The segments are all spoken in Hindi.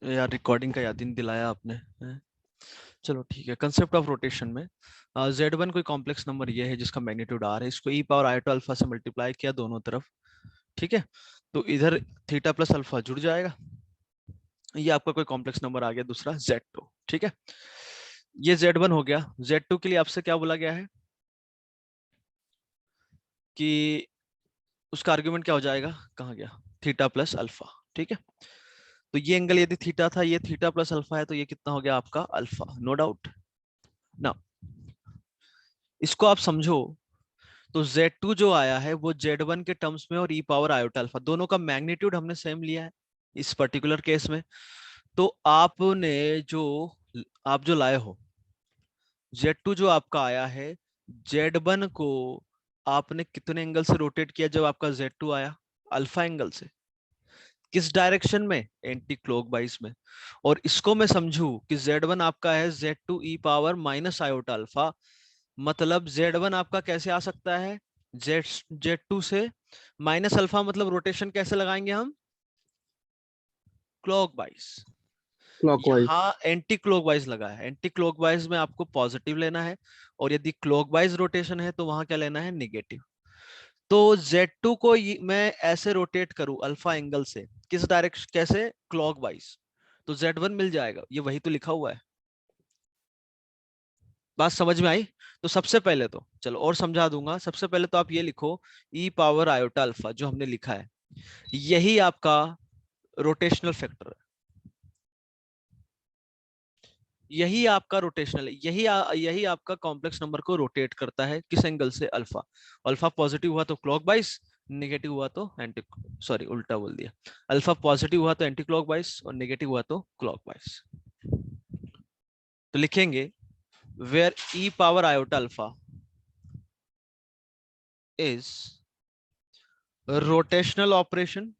यार रिकॉर्डिंग का याद ही नहीं दिलाया आपने हैं? चलो ठीक है। कंसेप्ट ऑफ रोटेशन में Z1 कोई कॉम्प्लेक्स नंबर ये है जिसका मैग्नीट्यूड R है, इसको e power i to alpha से मल्टीप्लाई किया दोनों तरफ, ठीक है। तो इधर थीटा प्लस अल्फा जुड़ जाएगा। ये आपका कोई कॉम्प्लेक्स नंबर आ गया दूसरा Z2, ठीक है। ये Z1 हो गया। Z2 के लिए आपसे क्या बोला गया है कि उसका आर्ग्यूमेंट क्या हो जाएगा, कहाँ गया, थीटा प्लस अल्फा, ठीक है। तो ये एंगल यदि थीटा था, ये थीटा प्लस अल्फा है, तो ये कितना हो गया आपका अल्फा, नो डाउट ना। इसको आप समझो तो Z2 जो आया है वो Z1 के टर्म्स में और e पावर आयोटा अल्फा दोनों का मैग्नीट्यूड हमने सेम लिया है इस पर्टिकुलर केस में। तो आपने जो आप जो लाए हो Z2 जो आपका आया है, Z1 को आपने कितने एंगल से रोटेट किया जब आपका Z2 आया, अल्फा एंगल से। किस डायरेक्शन में, एंटी क्लॉकवाइज में। और इसको मैं समझू कि Z1 आपका है Z2 ई पावर माइनस आयोटा अल्फा, मतलब Z1 आपका कैसे आ सकता है, Z2 से माइनस अल्फा, मतलब रोटेशन कैसे लगाएंगे हम, क्लॉकवाइज। क्लॉकवाइज। यहाँ एंटी क्लॉकवाइज लगा है, एंटी क्लॉकवाइज में आपको पॉजिटिव लेना है, और यदि क्लॉकवाइज रोटेशन है तो वहां क्या लेना है, नेगेटिव। तो Z2 को मैं ऐसे रोटेट करूं अल्फा एंगल से, किस डायरेक्शन, कैसे, क्लॉकवाइज, तो Z1 मिल जाएगा, ये वही तो लिखा हुआ है। बात समझ में आई। तो सबसे पहले तो चलो और समझा दूंगा, सबसे पहले तो आप ये लिखो ई पावर आयोटा अल्फा जो हमने लिखा है, यही आपका रोटेशनल फैक्टर है, यही आपका रोटेशनल है, यही आपका कॉम्प्लेक्स नंबर को रोटेट करता है, किस एंगल से, अल्फा। अल्फा पॉजिटिव हुआ तो क्लॉकवाइज, नेगेटिव हुआ तो एंटी, सॉरी उल्टा बोल दिया, अल्फा पॉजिटिव हुआ तो एंटी क्लॉकवाइज और नेगेटिव हुआ तो क्लॉकवाइज। तो लिखेंगे where e power iota alpha is rotational operation,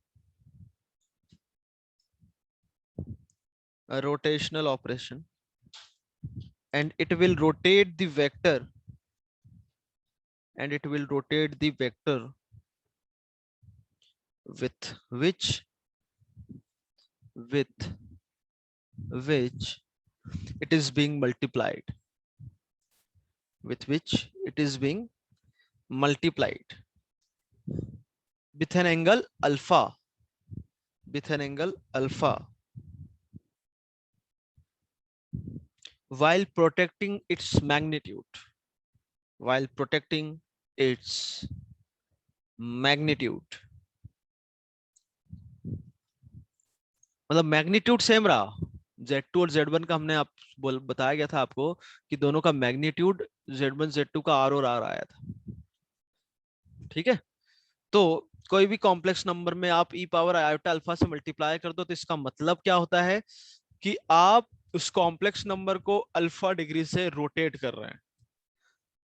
a rotational operation, and it will rotate the vector, and it will rotate the vector with with which it is being multiplied, with which it is being multiplied with an angle alpha, with an angle alpha, while protecting its magnitude, while protecting its magnitude, मतलब मैग्नीट्यूड सेम रहा। Z2 और Z1 का हमने आप बताया गया था आपको कि दोनों का मैग्नीट्यूड Z1 Z2 का R और R आया था, ठीक है। तो कोई भी कॉम्प्लेक्स नंबर में आप ई पावर आयोटा अल्फा से मल्टीप्लाई कर दो तो इसका मतलब क्या होता है कि आप उस कॉम्प्लेक्स नंबर को अल्फा डिग्री से रोटेट कर रहे हैं।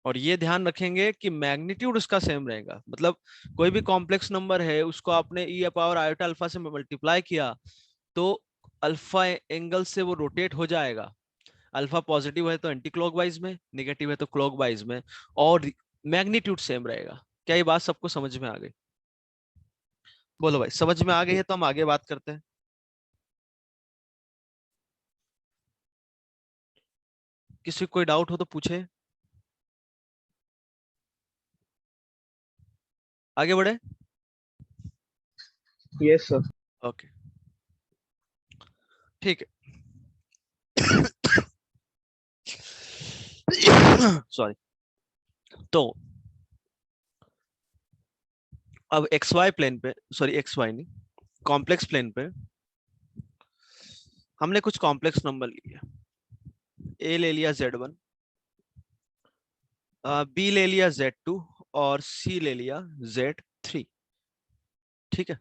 और ये ध्यान रखेंगे कि मैग्नीट्यूड उसका सेम रहेगा, मतलब कोई भी कॉम्प्लेक्स नंबर है उसको आपने ई पावर आयोटा अल्फा से मल्टीप्लाई किया तो अल्फा एंगल से वो रोटेट हो जाएगा। अल्फा पॉजिटिव है तो एंटी क्लॉकवाइज में, नेगेटिव है तो क्लॉकवाइज में, और मैग्नीट्यूड सेम रहेगा। क्या ये बात सबको समझ में आ गई? बोलो भाई, समझ में आ गई है तो हम आगे बात करते हैं। किसी को कोई डाउट हो तो पूछे, आगे बढ़े। Yes sir. ओके, ठीक है। सॉरी। तो अब एक्स वाई प्लेन पे, सॉरी एक्स वाई नहीं, कॉम्प्लेक्स प्लेन पे हमने कुछ कॉम्प्लेक्स नंबर लिए। ए ले लिया Z1, बी ले लिया Z2 और सी ले लिया Z3, ठीक है।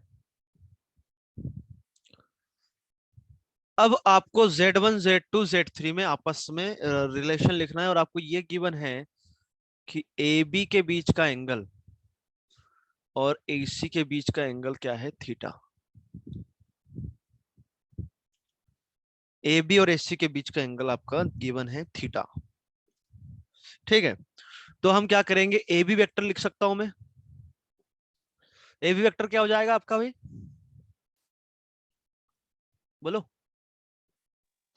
अब आपको Z1 Z2 Z3 में आपस में रिलेशन लिखना है, और आपको ये गिवन है कि AB के बीच का एंगल और AC के बीच का एंगल क्या है, थीटा। AB और AC के बीच का एंगल आपका गिवन है थीटा, ठीक है। तो हम क्या करेंगे, AB वेक्टर लिख सकता हूं मैं। AB वेक्टर क्या हो जाएगा आपका भाई, बोलो।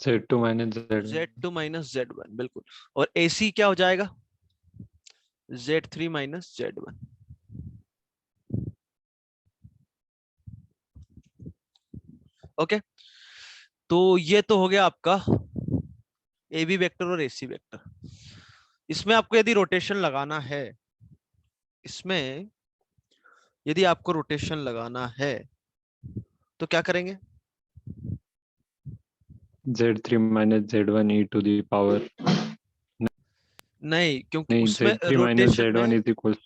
Z2 minus Z1। Z2 minus Z1 बिल्कुल। और AC क्या हो जाएगा? Z3 minus Z1। ओके, तो ये तो हो गया आपका AB वेक्टर और AC वेक्टर। इसमें आपको यदि रोटेशन लगाना है, इसमें यदि आपको रोटेशन लगाना है तो क्या करेंगे? Z3 minus Z1 e to the power, नहीं, क्योंकि नहीं उसमें Z3 minus Z1 is equal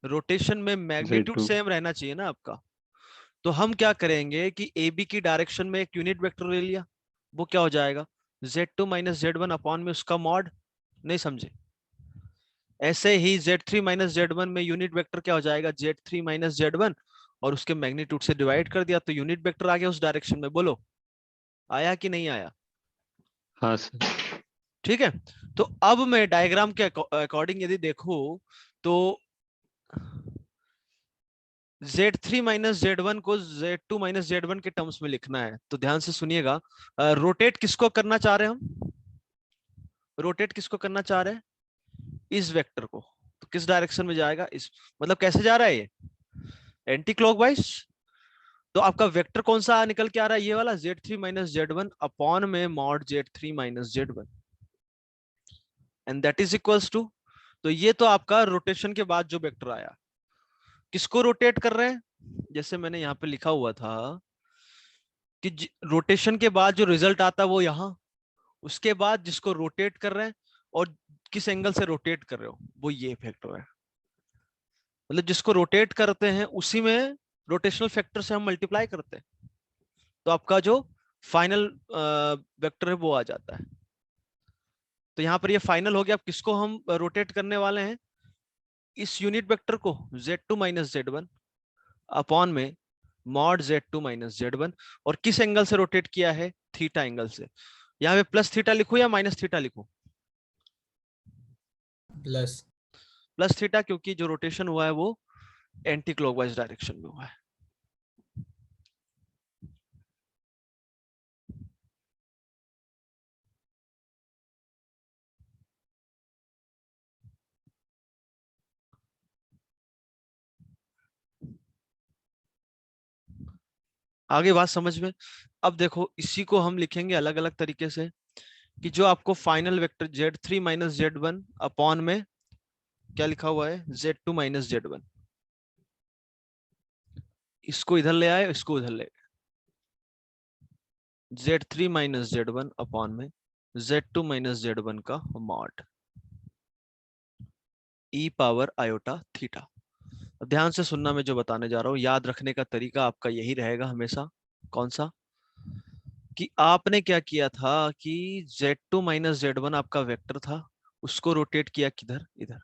rotation में टू मैग्नीट्यूड Z2। सेम रहना चाहिए ना आपका। तो हम क्या करेंगे कि AB की डायरेक्शन में एक यूनिट वेक्टर ले लिया, वो क्या हो जाएगा? Z2 माइनस Z1 अपॉन में उसका मॉड। नहीं समझे? ऐसे ही Z3 माइनस Z1 में यूनिट वेक्टर क्या हो जाएगा? Z3 माइनस Z1, और उसके मैग्नीट्यूड से डिवाइड कर दिया तो यूनिट वेक्टर आ गया उस डायरेक्शन में। बोलो आया कि नहीं आया? हाँ सर। ठीक है, तो अब मैं डायग्राम के अकॉर्डिंग यदि देखूं तो Z3 माइनस Z1 को Z2 माइनस Z1 के टर्म्स में लिखना है, तो ध्यान से सुनिएगा। रोटेट किसको करना चाह रहे हैं हम? रोटेट किसको करना चाह रहे हैं? इस वेक्टर को। तो किस डायरेक्शन में जाएगा? इस, मतलब कैसे जा रहा है ये? Anti clockwise. तो आपका वेक्टर कौन सा निकल के आ रहा है? ये वाला Z3 माइनस Z1 अपॉन में mod Z3 minus Z1, and that is equals to, तो ये तो आपका रोटेशन के बाद जो वेक्टर आया, किसको रोटेट कर रहे हैं? जैसे मैंने यहाँ पे लिखा हुआ था कि रोटेशन के बाद जो रिजल्ट आता है वो यहाँ, उसके बाद जिसको रोटेट कर रहे हैं और किस एंगल से रोटेट कर रहे हो वो ये फैक्टर है। मतलब जिसको रोटेट करते हैं उसी में रोटेशनल फैक्टर से हम मल्टीप्लाई करते हैं, तो आपका जो फाइनल वेक्टर है वो आ जाता है। तो यहाँ पर ये फाइनल हो गया। अब किसको हम रोटेट करने वाले हैं? इस यूनिट वेक्टर को, Z2 माइनस Z1 अपॉन में मॉड Z2 माइनस Z1, और किस एंगल से रोटेट किया है? थीटा एंगल से। यहाँ पे प्लस थीटा लिखूं या माइनस थीटा लिखूं? प्लस। प्लस थीटा, क्योंकि जो रोटेशन हुआ है वो एंटी क्लॉकवाइज डायरेक्शन में हुआ है। आगे बात समझ में? अब देखो इसी को हम लिखेंगे अलग अलग तरीके से, कि जो आपको final vector Z3 minus Z1 upon में क्या लिखा हुआ है? Z2 minus Z1। इसको इधर ले आए, इसको उधर ले, Z3 माइनस Z1 अपॉन में Z2 माइनस Z1 का mod e power iota theta. ध्यान से सुनना, मैं जो बताने जा रहा हूँ, याद रखने का तरीका आपका यही रहेगा हमेशा। कौन सा? कि आपने क्या किया था कि Z2 माइनस Z1 आपका वेक्टर था, उसको रोटेट किया किधर? इधर,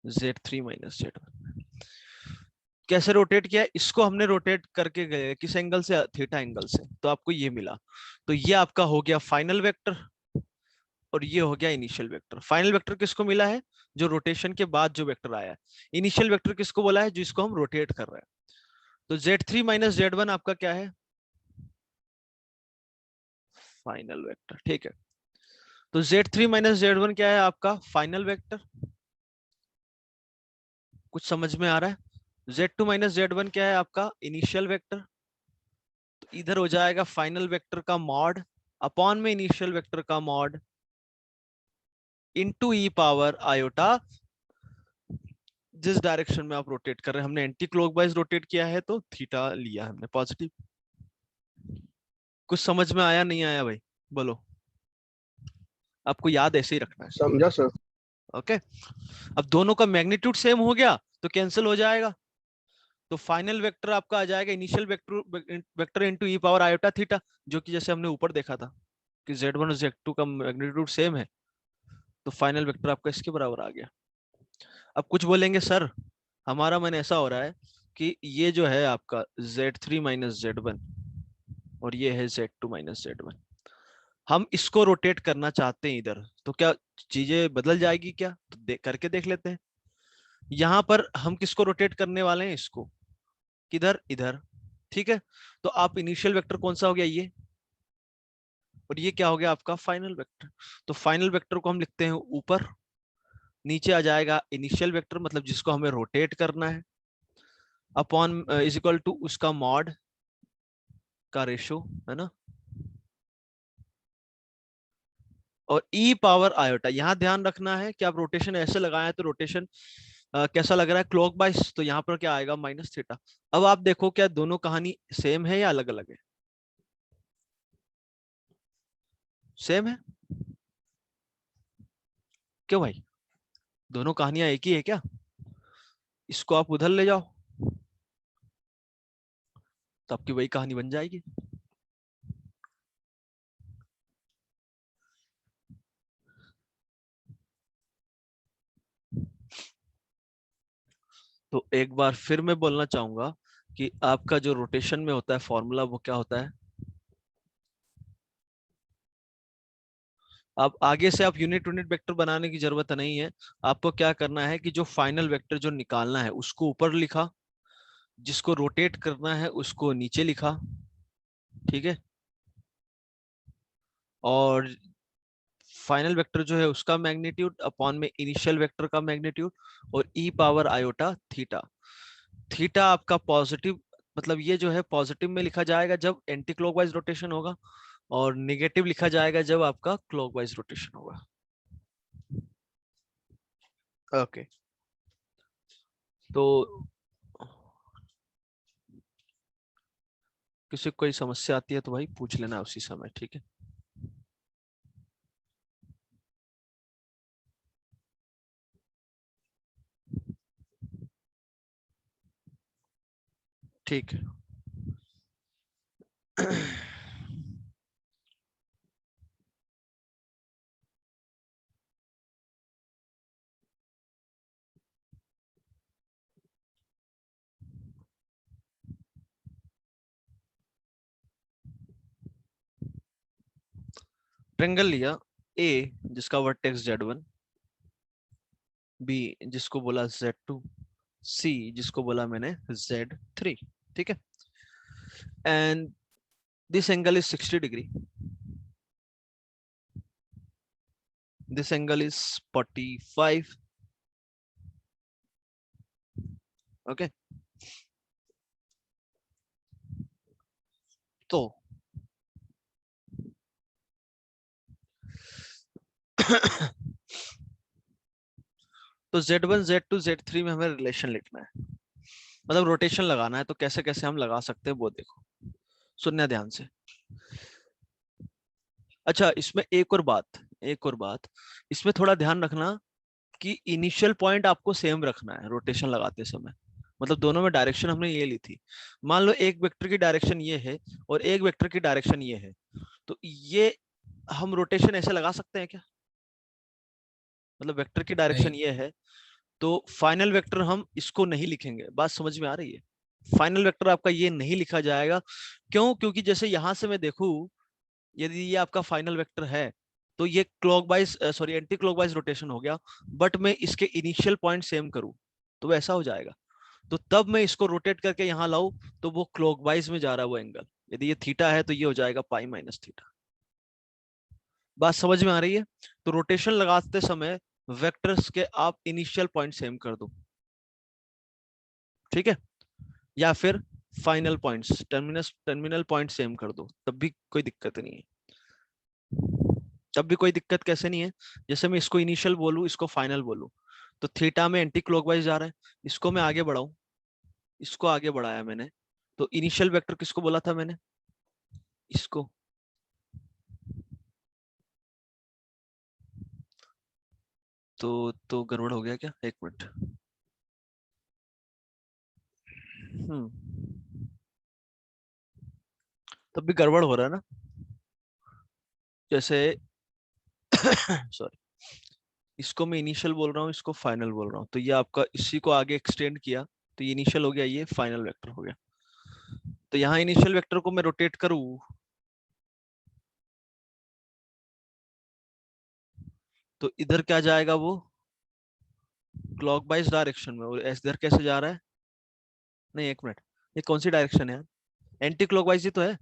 Z3 माइनस Z1। कैसे रोटेट किया? इसको हमने रोटेट करके गए किस एंगल से? थीटा एंगल से, तो आपको ये मिला। तो ये आपका हो गया फाइनल वेक्टर, और ये हो गया इनिशियल वेक्टर। फाइनल वेक्टर किसको मिला है? जो रोटेशन के बाद जो वेक्टर आया है। इनिशियल वेक्टर किसको बोला है? जिसको हम रोटेट कर रहे हैं। तो Z3 माइनस Z1 आपका क्या है? Final vector. ठीक है, तो Z3 माइनस Z1 क्या है? आपका फाइनल वेक्टर। कुछ समझ में आ रहा है? Z2 माइनस Z1 क्या है? आपका इनिशियल वेक्टर। तो इधर हो जाएगा फाइनल वेक्टर का मॉड अपॉन में इनिशियल वेक्टर का mod into e power iota, जिस डायरेक्शन में आप रोटेट कर रहे हैं। हमने एंटी क्लॉकवाइज रोटेट किया है तो थीटा लिया हमने पॉजिटिव। कुछ समझ में आया नहीं आया भाई? बोलो, आपको याद ऐसे ही रखना है। समझा सर। ओके, अब दोनों का मैग्नीट्यूड सेम हो गया तो कैंसिल हो जाएगा। तो फाइनल वेक्टर आपका आ जाएगा initial vector into e power iota theta, जो कि जैसे हमने ऊपर देखा था कि Z1 और Z2 का मैग्नीट्यूड सेम है, तो फाइनल वेक्टर आपका इसके बराबर आ गया। अब कुछ बोलेंगे सर हमारा मन ऐसा हो रहा है कि ये जो है आपका Z3 माइनस Z1 और ये है Z2 माइनस Z1, हम इसको रोटेट करना चाहते हैं इधर, तो क्या चीजें बदल जाएगी क्या? तो करके देख लेते हैं। यहां पर हम किसको रोटेट करने वाले हैं? इसको। किधर? इधर। ठीक है, तो आप इनिशियल वेक्टर कौन सा हो गया? ये और ये क्या हो गया आपका फाइनल वेक्टर। तो फाइनल वेक्टर को हम लिखते हैं ऊपर, नीचे आ जाएगा इनिशियल वेक्टर मतलब जिसको हमें रोटेट करना है, अपॉन इज इक्वल टू उसका मॉड का रेशो, है ना। और ई पावर आयोटा, यहां ध्यान रखना है कि आप रोटेशन ऐसे लगाए तो रोटेशन कैसा लग रहा है क्लॉकवाइज, तो यहाँ पर क्या आएगा माइनस थीटा। अब आप देखो क्या दोनों कहानी सेम है या अलग अलग है? सेम है। क्यों भाई, दोनों कहानियां एक ही है क्या? इसको आप उधर ले जाओ तो आपकी वही कहानी बन जाएगी। तो एक बार फिर मैं बोलना चाहूंगा कि आपका जो रोटेशन में होता है फॉर्मूला वो क्या होता है। अब आगे से आप यूनिट यूनिट वेक्टर बनाने की जरूरत नहीं है। आपको क्या करना है कि जो फाइनल वेक्टर जो निकालना है उसको ऊपर लिखा, जिसको रोटेट करना है उसको नीचे लिखा, ठीक है। और फाइनल वेक्टर जो है उसका मैग्नीट्यूड अपॉन में इनिशियल वेक्टर का मैग्नीट्यूड, और e power iota theta. Theta आपका पॉजिटिव, मतलब ये जो है पॉजिटिव में लिखा जाएगा जब एंटी क्लॉकवाइज रोटेशन होगा, और नेगेटिव लिखा जाएगा जब आपका क्लॉकवाइज रोटेशन होगा। ओके तो किसी को कोई समस्या आती है तो भाई पूछ लेना उसी समय, ठीक है। ठीक है। ट्रेंगल लिया ए जिसका वर्टेक्स Z1, बी जिसको बोला Z2, सी जिसको बोला मैंने Z3, ठीक है। And this angle is 60 degree, this angle is 45, okay. तो तो Z1 Z2 Z3 में हमें रिलेशन लिखना है, मतलब रोटेशन लगाना है। तो कैसे कैसे हम लगा सकते हैं वो देखो, सुनना ध्यान से। अच्छा इसमें एक और बात, इसमें थोड़ा ध्यान रखना कि इनिशियल पॉइंट आपको सेम रखना है रोटेशन लगाते समय। मतलब दोनों में डायरेक्शन हमने ये ली थी। मान लो एक वेक्टर की डायरेक्शन ये है और एक वेक्टर की डायरेक्शन ये है, तो ये हम रोटेशन ऐसे लगा सकते हैं क्या? मतलब वेक्टर की डायरेक्शन नहीं। ये है तो फाइनल वेक्टर हम इसको नहीं लिखेंगे। बात समझ में आ रही है? फाइनल वेक्टर आपका ये नहीं लिखा जाएगा। क्यों? क्योंकि जैसे यहां से मैं देखूं, यदि ये आपका फाइनल वेक्टर है तो ये clockwise sorry anti clockwise rotation हो गया, बट मैं इसके इनिशियल पॉइंट सेम करूं तो वैसा हो जाएगा। तो तब मैं इसको रोटेट करके यहां लाऊं तो वो क्लॉकवाइज में जा रहा है वो एंगल। यदि ये थीटा है तो ये हो जाएगा पाई माइनस थीटा। बात समझ में आ रही है? तो रोटेशन लगाते समय वेक्टर्स के आप इनिशियल पॉइंट सेम कर दो, ठीक है। या फिर final points terminal point same कर दो, तब भी कोई दिक्कत नहीं है। तब भी कोई दिक्कत कैसे नहीं है? जैसे मैं इसको इनिशियल बोलूं इसको फाइनल बोलूं, तो थीटा में एंटी क्लॉकवाइज जा रहा है, इसको मैं आगे बढ़ाऊं, इसको आगे बढ़ाया मैंने, तो इनिशियल वेक्टर किसको बोला था मैंने? इसको। तो गड़बड़ हो गया क्या? एक मिनट। हम्म, तब भी गड़बड़ हो रहा है ना? जैसे सॉरी, इसको मैं इनिशियल बोल रहा हूँ, इसको फाइनल बोल रहा हूँ, तो ये आपका इसी को आगे एक्सटेंड किया तो ये इनिशियल हो गया, ये फाइनल वेक्टर हो गया। तो यहाँ इनिशियल वेक्टर को मैं रोटेट करूँ तो इधर क्या जाएगा वो क्लॉकवाइज डायरेक्शन में, और इधर कैसे जा रहा है? नहीं एक मिनट, ये कौन सी डायरेक्शन है यार? एंटी क्लॉकवाइज ही तो है।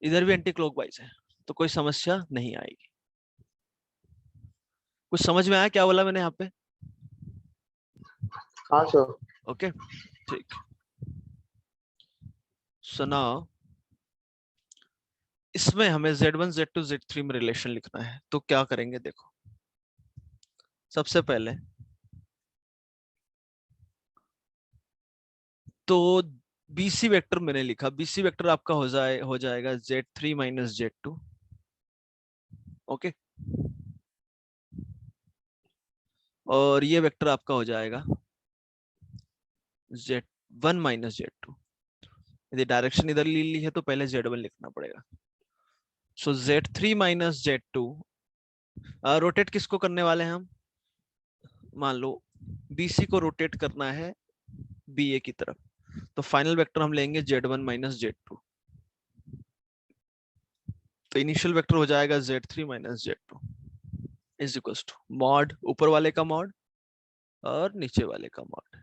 इधर भी एंटी क्लॉकवाइज है, तो कोई समस्या नहीं आएगी। कुछ समझ में आया क्या बोला मैंने यहाँ पे? हाँ सर। ओके ठीक। सो नाउ इसमें हमें Z1 Z2 Z3 में रिलेशन लिखना है, तो क्या करेंगे देखो। सबसे पहले तो BC वेक्टर मैंने लिखा, BC वेक्टर आपका हो जाएगा Z3 माइनस Z2। ओके, और ये वेक्टर आपका हो जाएगा Z1 माइनस Z2। यदि डायरेक्शन इधर ले ली है तो पहले Z1 लिखना पड़ेगा। सो Z3 माइनस Z2, रोटेट किसको करने वाले हैं हम? मान लो BC को रोटेट करना है BA की तरफ, तो फाइनल वेक्टर हम लेंगे Z1 माइनस Z2। तो इनिशियल वेक्टर हो जाएगा Z3 minus Z2 is equal to mod ऊपर वाले का मॉड और नीचे वाले का mod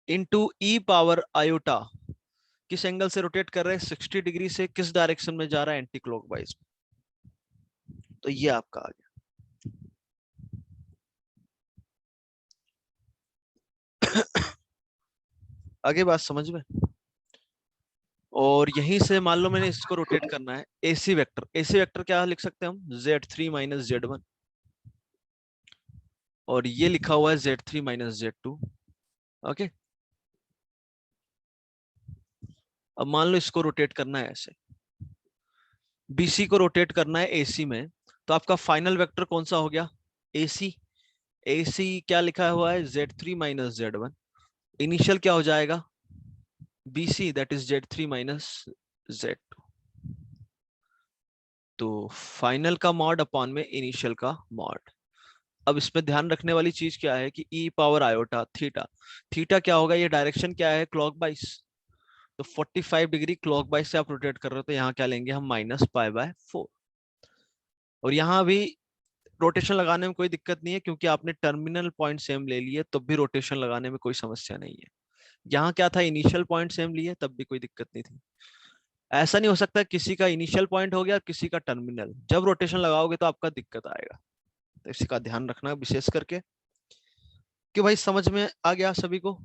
into e power iota. किस एंगल से रोटेट कर रहे हैं? 60 डिग्री से। किस डायरेक्शन में जा रहा है? Anti clockwise. तो ये आपका आ गया। आगे बात समझ में? और यहीं से मान लो मैंने इसको रोटेट करना है AC वेक्टर। AC वेक्टर क्या लिख सकते हैं हम? Z3 माइनस Z1, और ये लिखा हुआ है Z3 माइनस Z2। ओके, अब मान लो इसको रोटेट करना है ऐसे, BC को रोटेट करना है AC में, तो आपका फाइनल वेक्टर कौन सा हो गया? AC। AC क्या लिखा हुआ है? Z3 minus Z1। इनिशियल क्या हो जाएगा? BC that is Z3 minus Z2। तो फाइनल का मॉड अपॉन में इनिशियल का मॉड। अब इसमें ध्यान रखने वाली चीज क्या है कि ई पावर आयोटा थीटा, थीटा क्या होगा? ये डायरेक्शन क्या है? क्लॉकवाइज। तो 45 डिग्री क्लॉकवाइज से आप रोटेट कर रहे हो, तो यहाँ क्या लेंगे हम? Minus pi by 4। और यहाँ भी रोटेशन लगाने में कोई दिक्कत नहीं है, क्योंकि आपने टर्मिनल पॉइंट सेम ले लिए, तब भी रोटेशन लगाने में कोई समस्या नहीं है। यहाँ क्या था? इनिशियल पॉइंट सेम लिए, तब भी कोई दिक्कत नहीं थी। ऐसा नहीं हो सकता किसी का इनिशियल पॉइंट हो गया किसी का टर्मिनल, जब रोटेशन लगाओगे तो आपका दिक्कत आएगा। तो इसी का ध्यान रखना विशेष करके, कि भाई समझ में आ गया सभी को?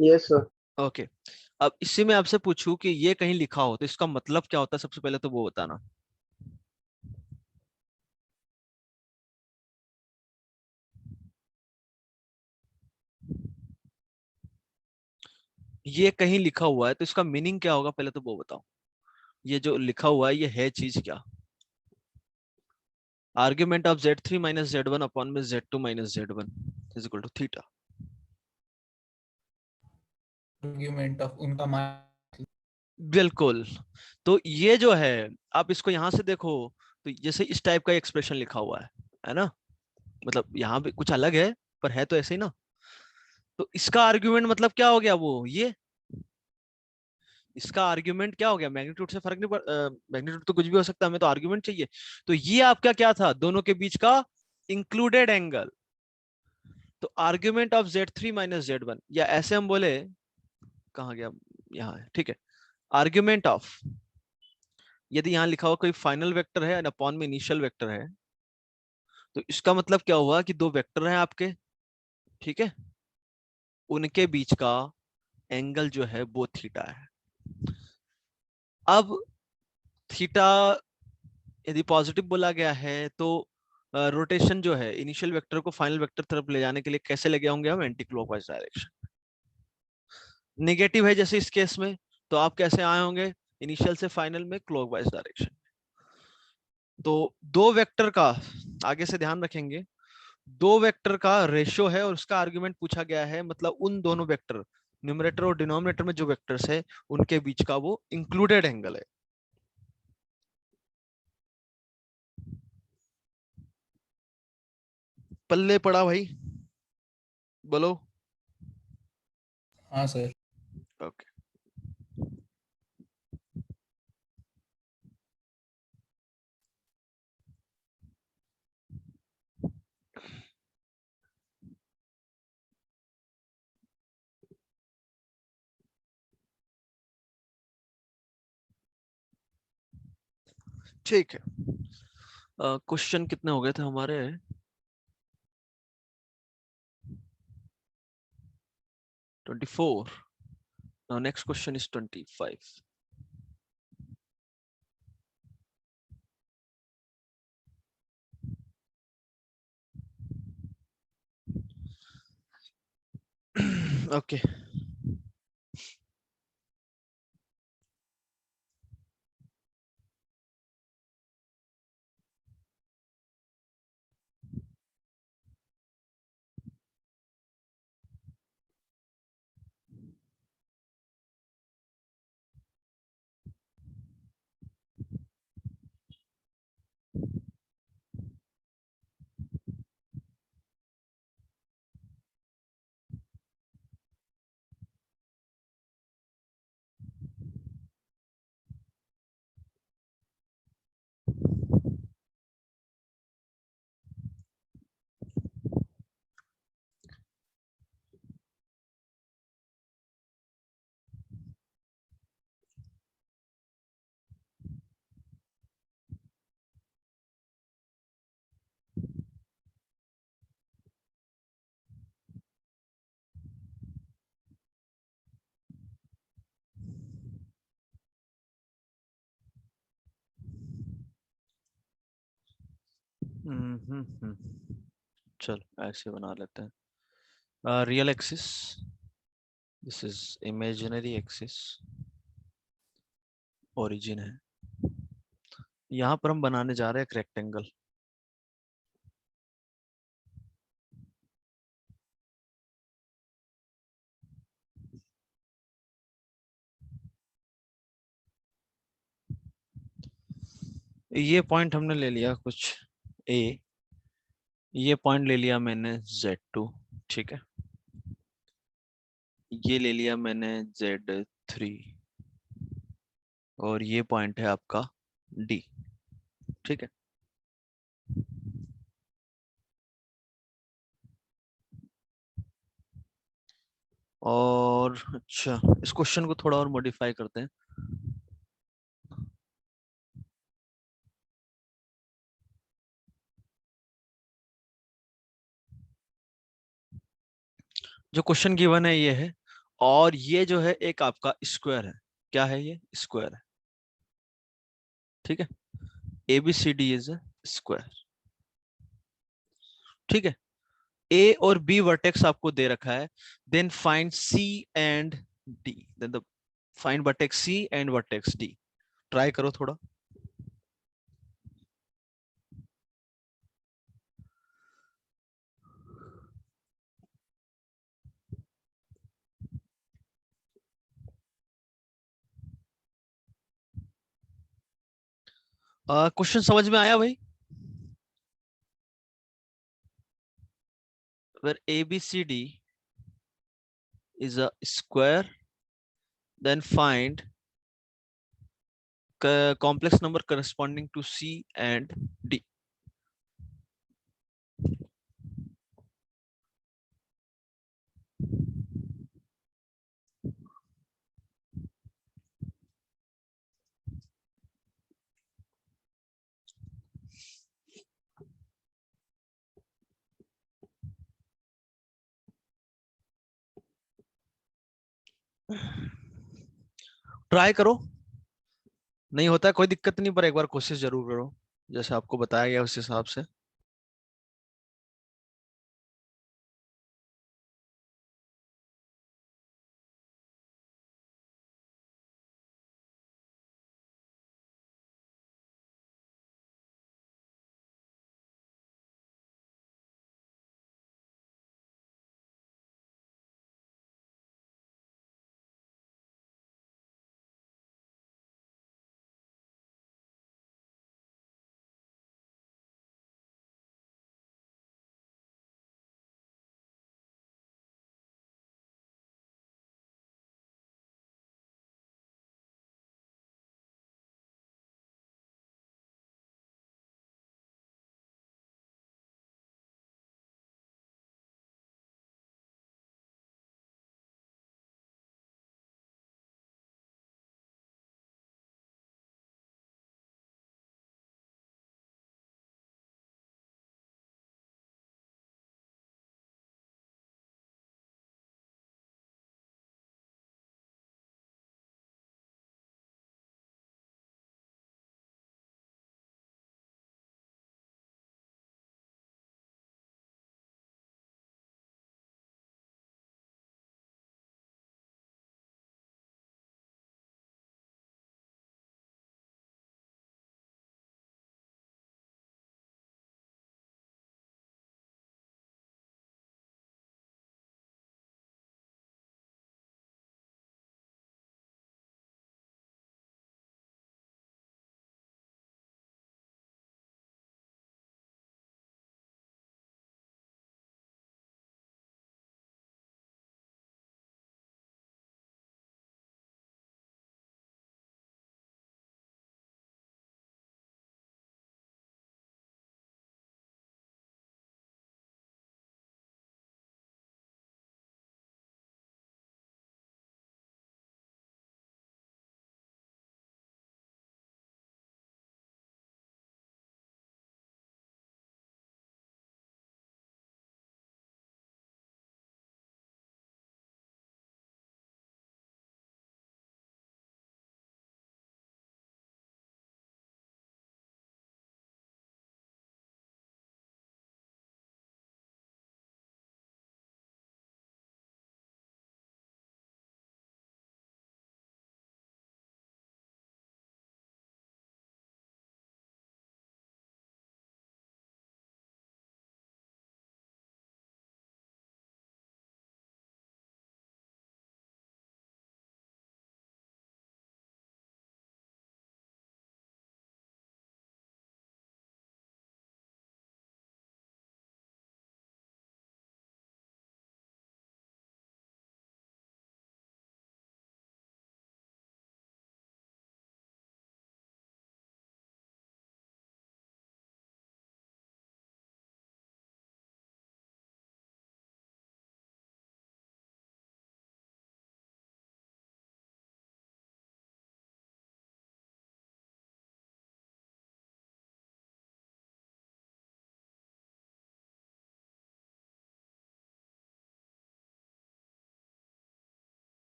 Yes sir. ओके, अब इसी में आपसे पूछूं कि ये कहीं लिखा हो तो इसका मतलब क्या होता है? सबसे पहले तो वो बताना। ये कहीं लिखा हुआ है तो इसका मीनिंग क्या होगा? पहले तो वो बताओ, ये जो लिखा हुआ है ये है चीज क्या? Argument of Z3 minus Z1 upon में Z2 minus Z1 is equal to theta. Argument of उनका मान। बिल्कुल। तो ये जो है, आप इसको यहां से देखो, तो जैसे इस टाइप का एक्सप्रेशन लिखा हुआ है ना? मतलब यहाँ पे कुछ अलग है, पर है तो ऐसे ही ना। तो इसका आर्ग्यूमेंट मतलब क्या हो गया? वो ये इसका आर्ग्यूमेंट क्या हो गया? मैग्नीट्यूड से फर्क नहीं पड़, मैग्नीट्यूड तो कुछ भी हो सकता है, हमें तो आर्ग्यूमेंट चाहिए। तो ये आपका क्या था? दोनों के बीच का इंक्लूडेड एंगल। तो argument of Z3 minus Z1, या ऐसे हम बोले, कहाँ गया? यहाँ है, ठीक है। आर्ग्यूमेंट ऑफ, यदि यहाँ लिखा हुआ कोई फाइनल वेक्टर है अपॉन में इनिशियल वेक्टर है, तो इसका मतलब क्या हुआ कि दो वेक्टर हैं आपके, ठीक है, उनके बीच का एंगल जो है वो थीटा है। अब थीटा यदि पॉजिटिव बोला गया है तो रोटेशन जो है इनिशियल वेक्टर को फाइनल वेक्टर तरफ ले जाने के लिए कैसे लगे होंगे हम? Anti clockwise direction. नेगेटिव है जैसे इस केस में, तो आप कैसे आए होंगे? इनिशियल से फाइनल में क्लॉकवाइज डायरेक्शन। तो दो वेक्टर का, आगे से ध्यान रखेंगे, दो वेक्टर का रेशियो है और उसका आर्गुमेंट पूछा गया है, मतलब उन दोनों वेक्टर, न्यूमरेटर और डिनोमिनेटर में जो वेक्टर्स है उनके बीच का वो इंक्लूडेड एंगल है। पल्ले पड़ा भाई? बोलो। हाँ सर। ओके। ठीक है, क्वेश्चन कितने हो गए थे हमारे? 24. Now next question is 25. Okay. चलो ऐसे बना लेते हैं। Real axis, this is imaginary axis, origin है। यहाँ पर हम बनाने जा रहे हैं एक रेक्टेंगल। ये पॉइंट हमने ले लिया कुछ ए, ये पॉइंट ले लिया मैंने Z2, ठीक है। ये ले लिया मैंने Z3 और ये पॉइंट है आपका D, ठीक है। और अच्छा, इस क्वेश्चन को थोड़ा और मॉडिफाई करते हैं। जो क्वेश्चन गिवन है ये है, और ये जो है एक आपका स्क्वायर है। क्या है ये? स्क्वायर है, ठीक है। ABCD इज अ स्क्वायर, ठीक है। ए और बी वर्टेक्स आपको दे रखा है। Then find C and D, then the find vertex C and vertex D. Try करो थोड़ा। क्वेश्चन समझ में आया भाई? where ABCD is a square, then find complex number corresponding to C and D. Try करो, नहीं होता है कोई दिक्कत नहीं, पर एक बार कोशिश जरूर करो जैसे आपको बताया गया उस हिसाब से।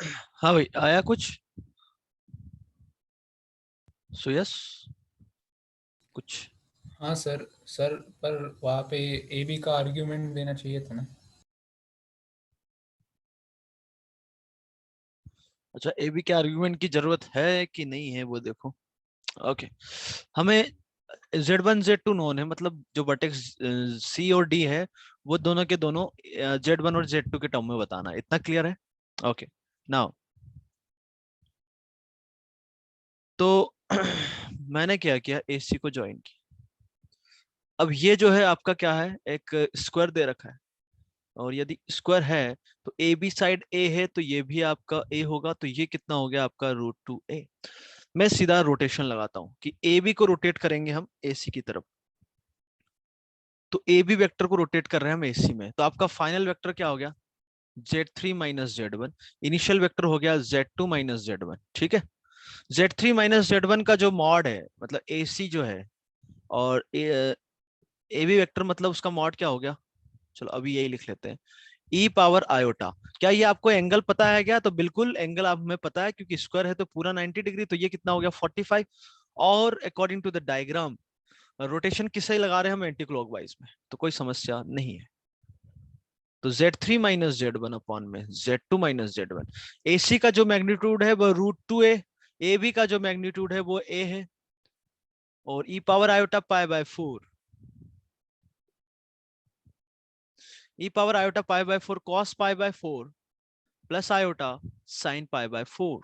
हाँ भाई, आया कुछ? सो यस, कुछ? हाँ सर। सर पर वहाँ पे ए बी का आर्ग्यूमेंट देना चाहिए था ना। अच्छा, ए बी के आर्गुमेंट की जरूरत है कि नहीं है वो देखो। ओके, हमें Z1 Z2 नोन है, मतलब जो वर्टेक्स सी और डी है वो दोनों के दोनों Z1 और Z2 के टर्म में बताना है। इतना क्लियर है? ओके, नाउ तो मैंने क्या किया, AC को ज्वाइन किया। अब ये जो है आपका क्या है, एक स्क्वायर दे रखा है, और यदि स्क्वायर है तो ए बी साइड ए है, तो ये भी आपका ए होगा, तो ये कितना हो गया आपका √2a। मैं सीधा रोटेशन लगाता हूं कि ए बी को रोटेट करेंगे हम AC की तरफ, तो ए बी वेक्टर को रोटेट कर रहे हैं हम AC में, तो आपका फाइनल वेक्टर क्या हो गया, Z3 minus Z1। Initial vector हो गया Z2 माइनस Z1। ठीक है, Z3 माइनस Z1 का जो मॉड है, मतलब AC जो है, और ए बी वेक्टर मतलब उसका मॉड क्या हो गया, चलो अभी यही लिख लेते हैं, ई पावर आयोटा। क्या ये आपको एंगल पता है क्या? तो बिल्कुल एंगल आप हमें पता है, क्योंकि स्क्वायर है तो पूरा 90 डिग्री, तो ये कितना हो गया 45। और according to the diagram rotation किसे लगा रहे हैं हम, एंटी क्लॉकवाइज में, तो कोई समस्या नहीं है। तो Z3 माइनस Z1 अपॉन में Z2 माइनस Z1। AC का जो मैग्नीट्यूड है वो √2a, AB का जो मैग्नीट्यूड है वो a है, और e power iota pi by 4, e power iota pi by 4 cos pi by 4 plus iota sine pi by 4।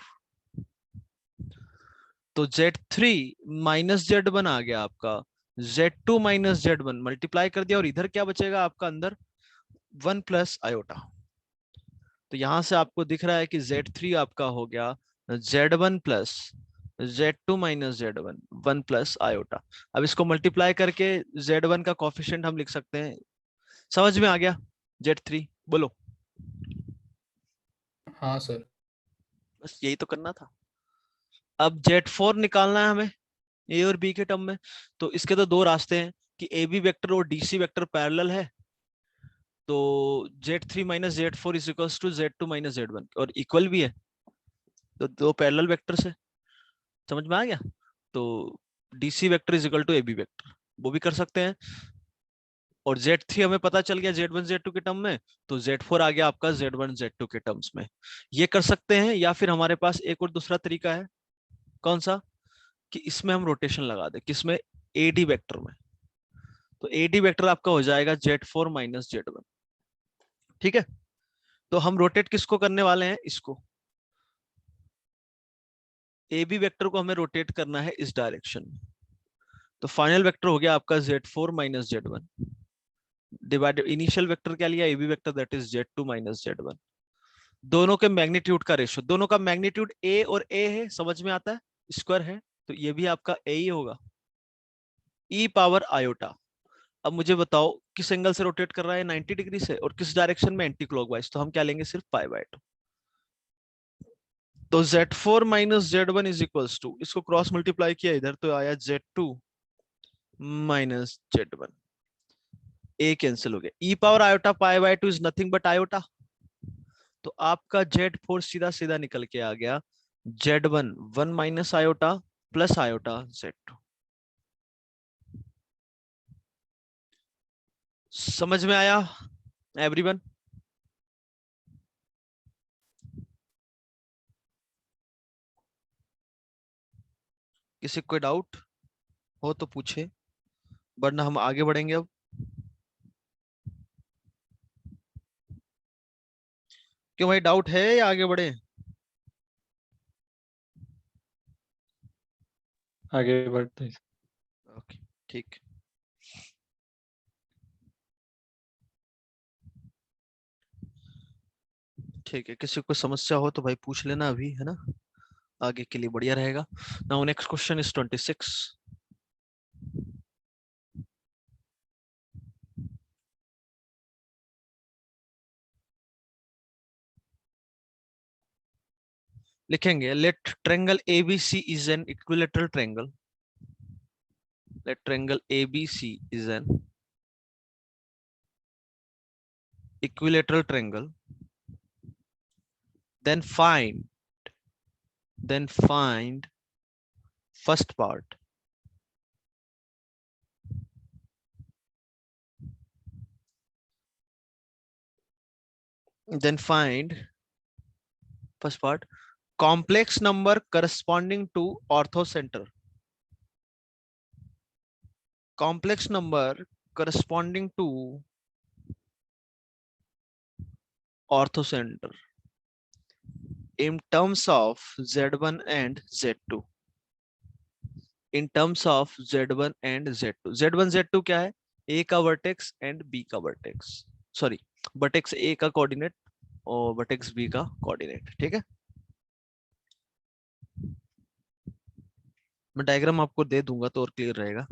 तो Z3 माइनस Z1 आ गया आपका, Z2 माइनस Z1 मल्टीप्लाई कर दिया, और इधर क्या बचेगा आपका अंदर, 1 प्लस आयोटा। तो यहां से आपको दिख रहा है कि Z3 आपका हो गया Z1 plus Z2 minus Z1 1 plus iota. अब इसको मल्टीप्लाई करके Z1 का कोफिशिएंट हम लिख सकते हैं। समझ में आ गया? Z3 बोलो। हाँ सर। बस यही तो करना था। अब Z4 निकालना है हमें ए और बी के टर्म में, तो इसके तो दो रास्ते हैं कि ए बी वेक्टर और DC वेक्टर पैरेलल है, तो Z3 minus Z4 is equals to Z2 minus Z1, और इक्वल भी है, तो दो पैरेलल वेक्टर से। समझ में आ गया? तो DC vector is equal to AB vector, वो भी कर सकते हैं। और Z3 हमें पता चल गया Z1 Z2 के टर्म में, तो Z4 आ गया आपका Z1 Z2 के टर्म्स में। ये कर सकते हैं, या फिर हमारे पास एक और दूसरा तरीका है। कौन सा? कि इसमें हम रोटेशन लगा दें, किसमें, AD वेक्टर में। तो AD वेक्टर आपका हो जाएगा Z4 माइनस Z1। ठीक है, तो हम रोटेट किसको करने वाले हैं, इसको, AB वेक्टर को हमें रोटेट करना है इस डायरेक्शन में। तो फाइनल वेक्टर हो गया आपका Z4 minus Z1 divided, initial vector क्या लिया, AB vector, that is Z2 minus Z1। दोनों के मैग्नीट्यूड का रेशियो, दोनों का मैग्नीट्यूड A और A है, समझ में आता है, स्क्वायर है, तो ये भी आपका A ही होगा, ई पावर आयोटा। अब मुझे बताओ किस एंगल से रोटेट कर रहा है, 90 डिग्री से, और किस डायरेक्शन में, एंटी क्लॉकवाइज, तो हम क्या लेंगे, सिर्फ पाई बाय 2। तो Z4 minus Z1 is equals to, इसको क्रॉस मल्टीप्लाई किया इधर तो आया Z2 माइनस Z1, ए कैंसिल हो गया, e power iota pi by 2 is nothing but iota. तो आपका Z4 सीधा सीधा निकल के आ गया Z1 1 minus iota plus iota Z2। समझ में आया एवरीवन? किसी को कोई डाउट हो तो पूछे, वरना हम आगे बढ़ेंगे अब। क्यों भाई, डाउट है या आगे बढ़े? आगे बढ़ते हैं। ओके, ठीक। ठीक है, किसी को समस्या हो तो भाई पूछ लेना अभी, है ना, आगे के लिए बढ़िया रहेगा। Now next question is 26। लिखेंगे, let triangle ABC is an equilateral triangle, let triangle ABC is an equilateral triangle then find first part. Then find first part, complex number corresponding to orthocenter. Complex number corresponding to orthocenter in terms of Z1 and Z2. In terms of Z1 and Z2. Z1 Z2 क्या है? A का वर्टेक्स एंड B का वर्टेक्स, सॉरी वर्टेक्स A का कोऑर्डिनेट और वर्टेक्स B का कोऑर्डिनेट। ठीक है, मैं डायग्राम आपको दे दूंगा तो और क्लियर रहेगा।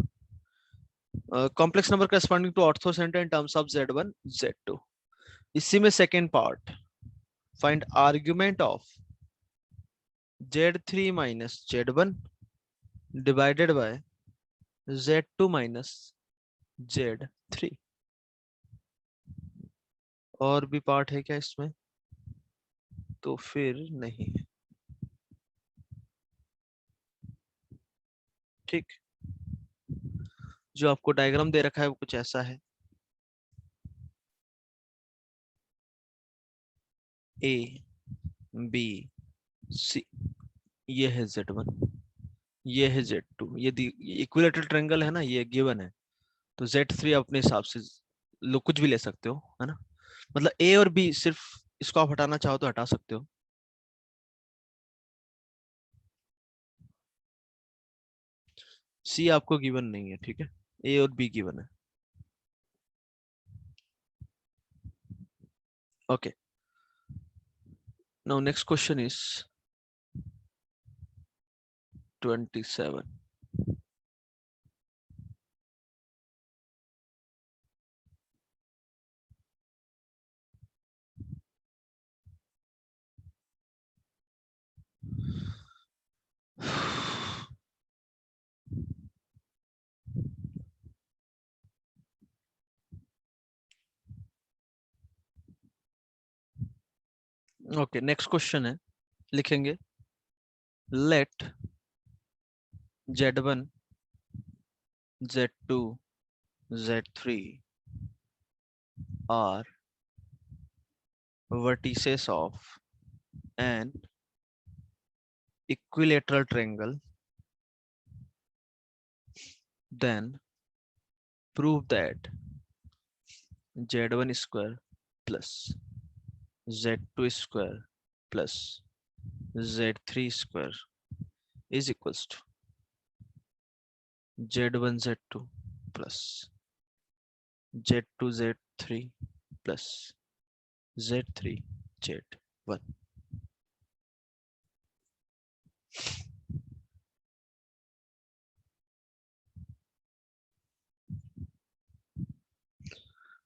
Complex number corresponding to orthocentre in terms of Z1 Z2। इसी में second part, find argument of Z3 minus Z1 divided by Z2 minus Z3। और भी पार्ट है क्या इसमें? तो फिर नहीं है। ठीक, जो आपको डायग्राम दे रखा है वो कुछ ऐसा है। A B C, ये है Z1, ये है Z2, ये इक्विलेटरल ट्रायंगल है ना, ये गिवन है। तो Z3 अपने हिसाब से लो, कुछ भी ले सकते हो, है ना। मतलब A और B, सिर्फ इसको आप हटाना चाहो तो हटा सकते हो। C आपको गिवन नहीं है, ठीक है, A और B गिवन है। Okay, now next question is 27. Okay, next question है, लिखेंगे let Z1 Z2 Z3 are vertices of an equilateral triangle, then prove that Z1 square plus Z2 square plus Z3 square is equals to Z1 Z2 plus Z2 Z3 plus Z3 Z1।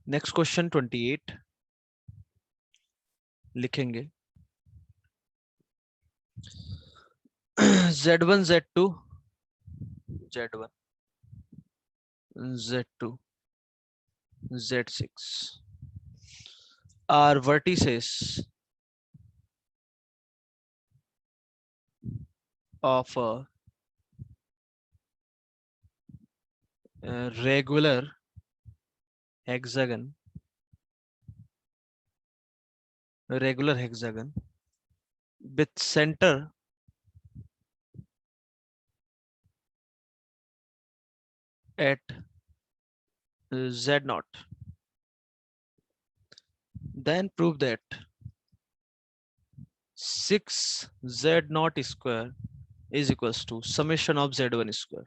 Next question 28 लिखेंगे Z1 Z2 Z1 Z2 Z6 are vertices of a regular hexagon with center at Z0, then prove that 6Z0 square is equals to summation of Z1 square।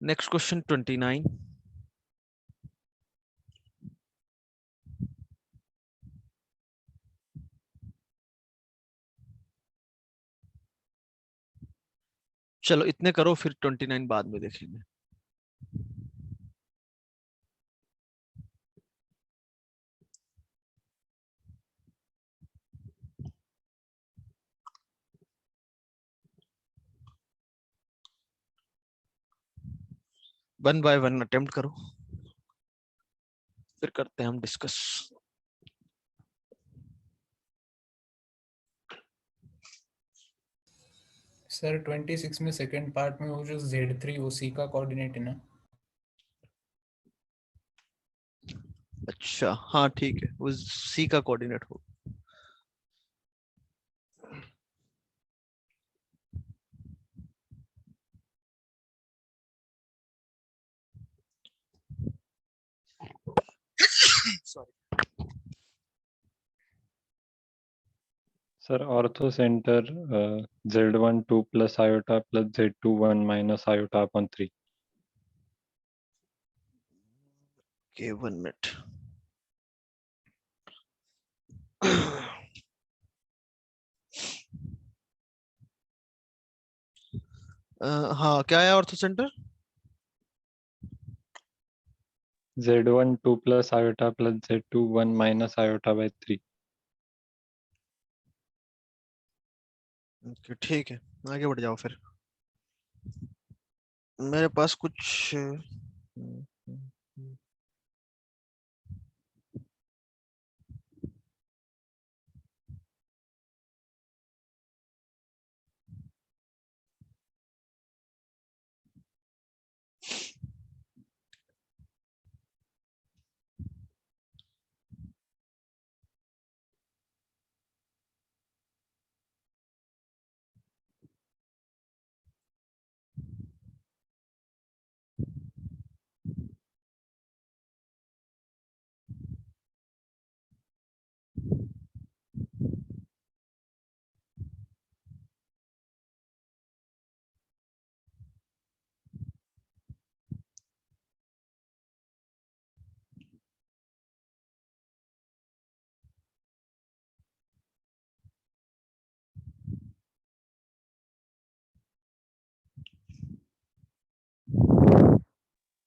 Next question 29, चलो इतने करो, फिर 29 बाद में देखेंगे। वन बाय वन अटेम्प्ट करो, फिर करते हैं हम डिस्कस। सर 26 में सेकंड पार्ट में वो जो Z3 वो C का कोऑर्डिनेट है ना? अच्छा हाँ ठीक है, वो सी का कोऑर्डिनेट हो। Sorry. Sir orthocentre Z12 plus iota plus Z21 minus iota upon 3। Okay 1 minute. हाँ क्या है orthocentre? Z12 plus iota plus Z21 minus iota by 3। Okay ठीक है, आगे बढ़ जाओ फिर। मेरे पास कुछ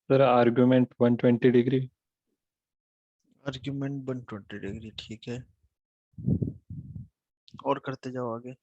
sir argument 120 degree. Argument 120 degree, ठीक है, और करते जाओ आगे।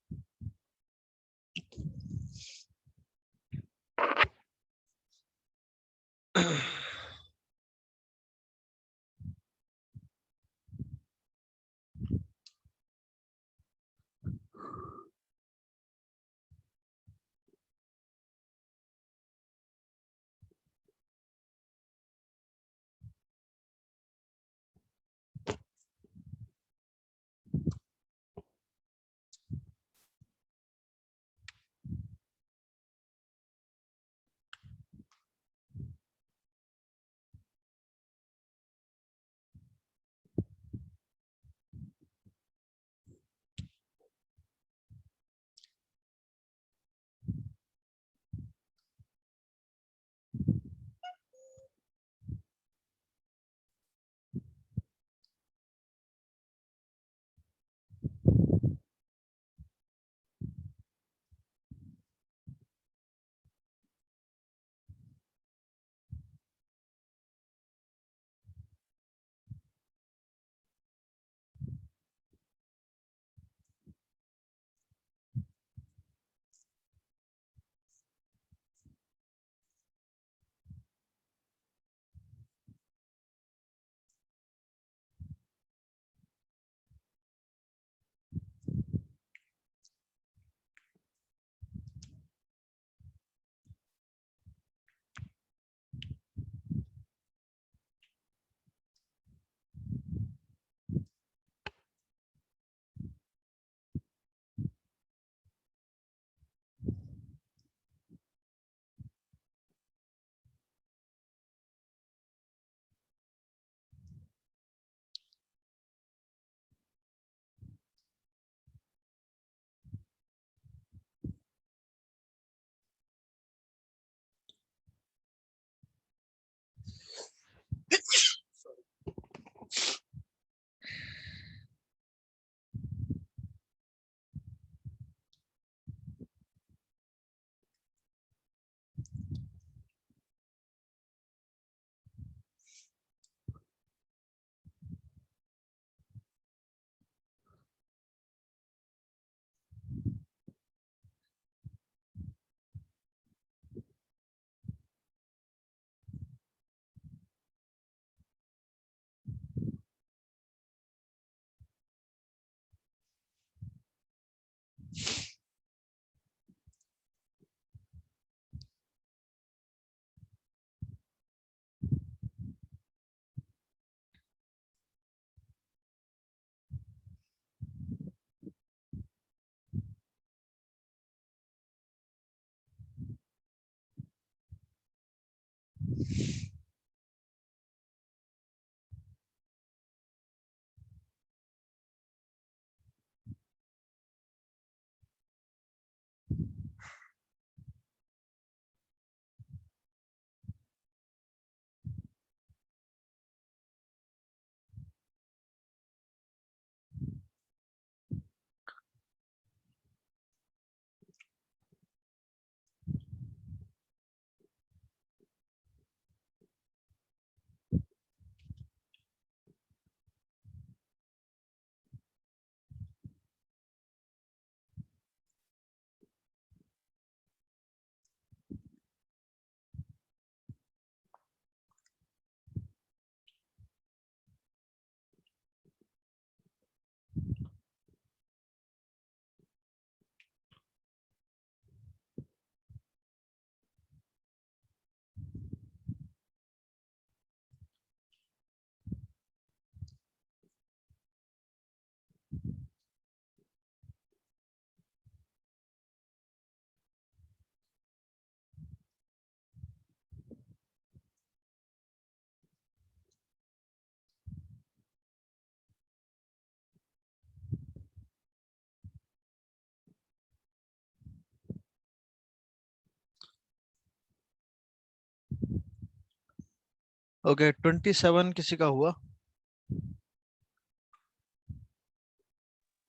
ओके 27 किसी का हुआ?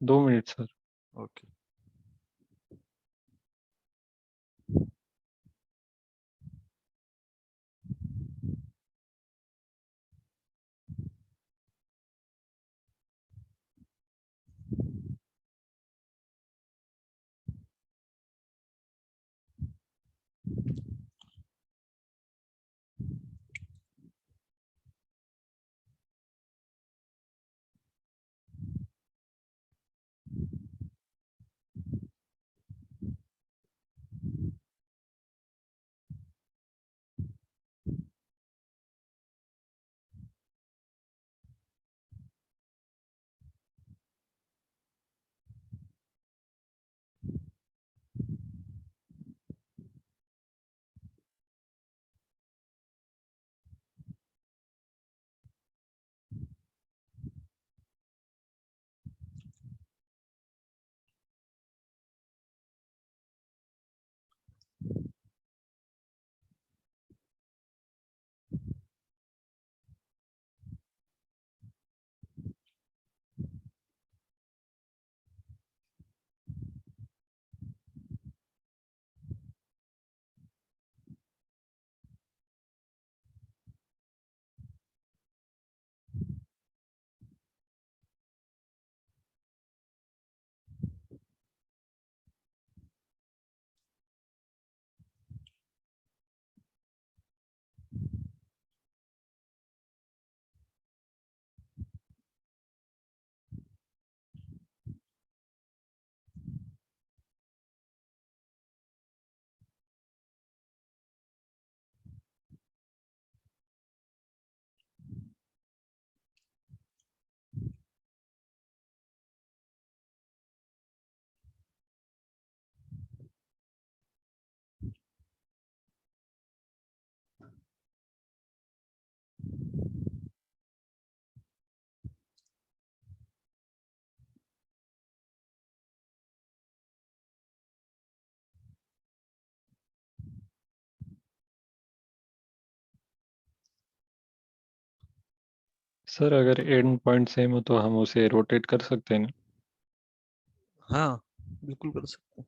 2 मिनट सर। ओके सर अगर एंड पॉइंट सेम हो तो हम उसे रोटेट कर सकते हैं ना? हाँ बिल्कुल कर सकते हैं।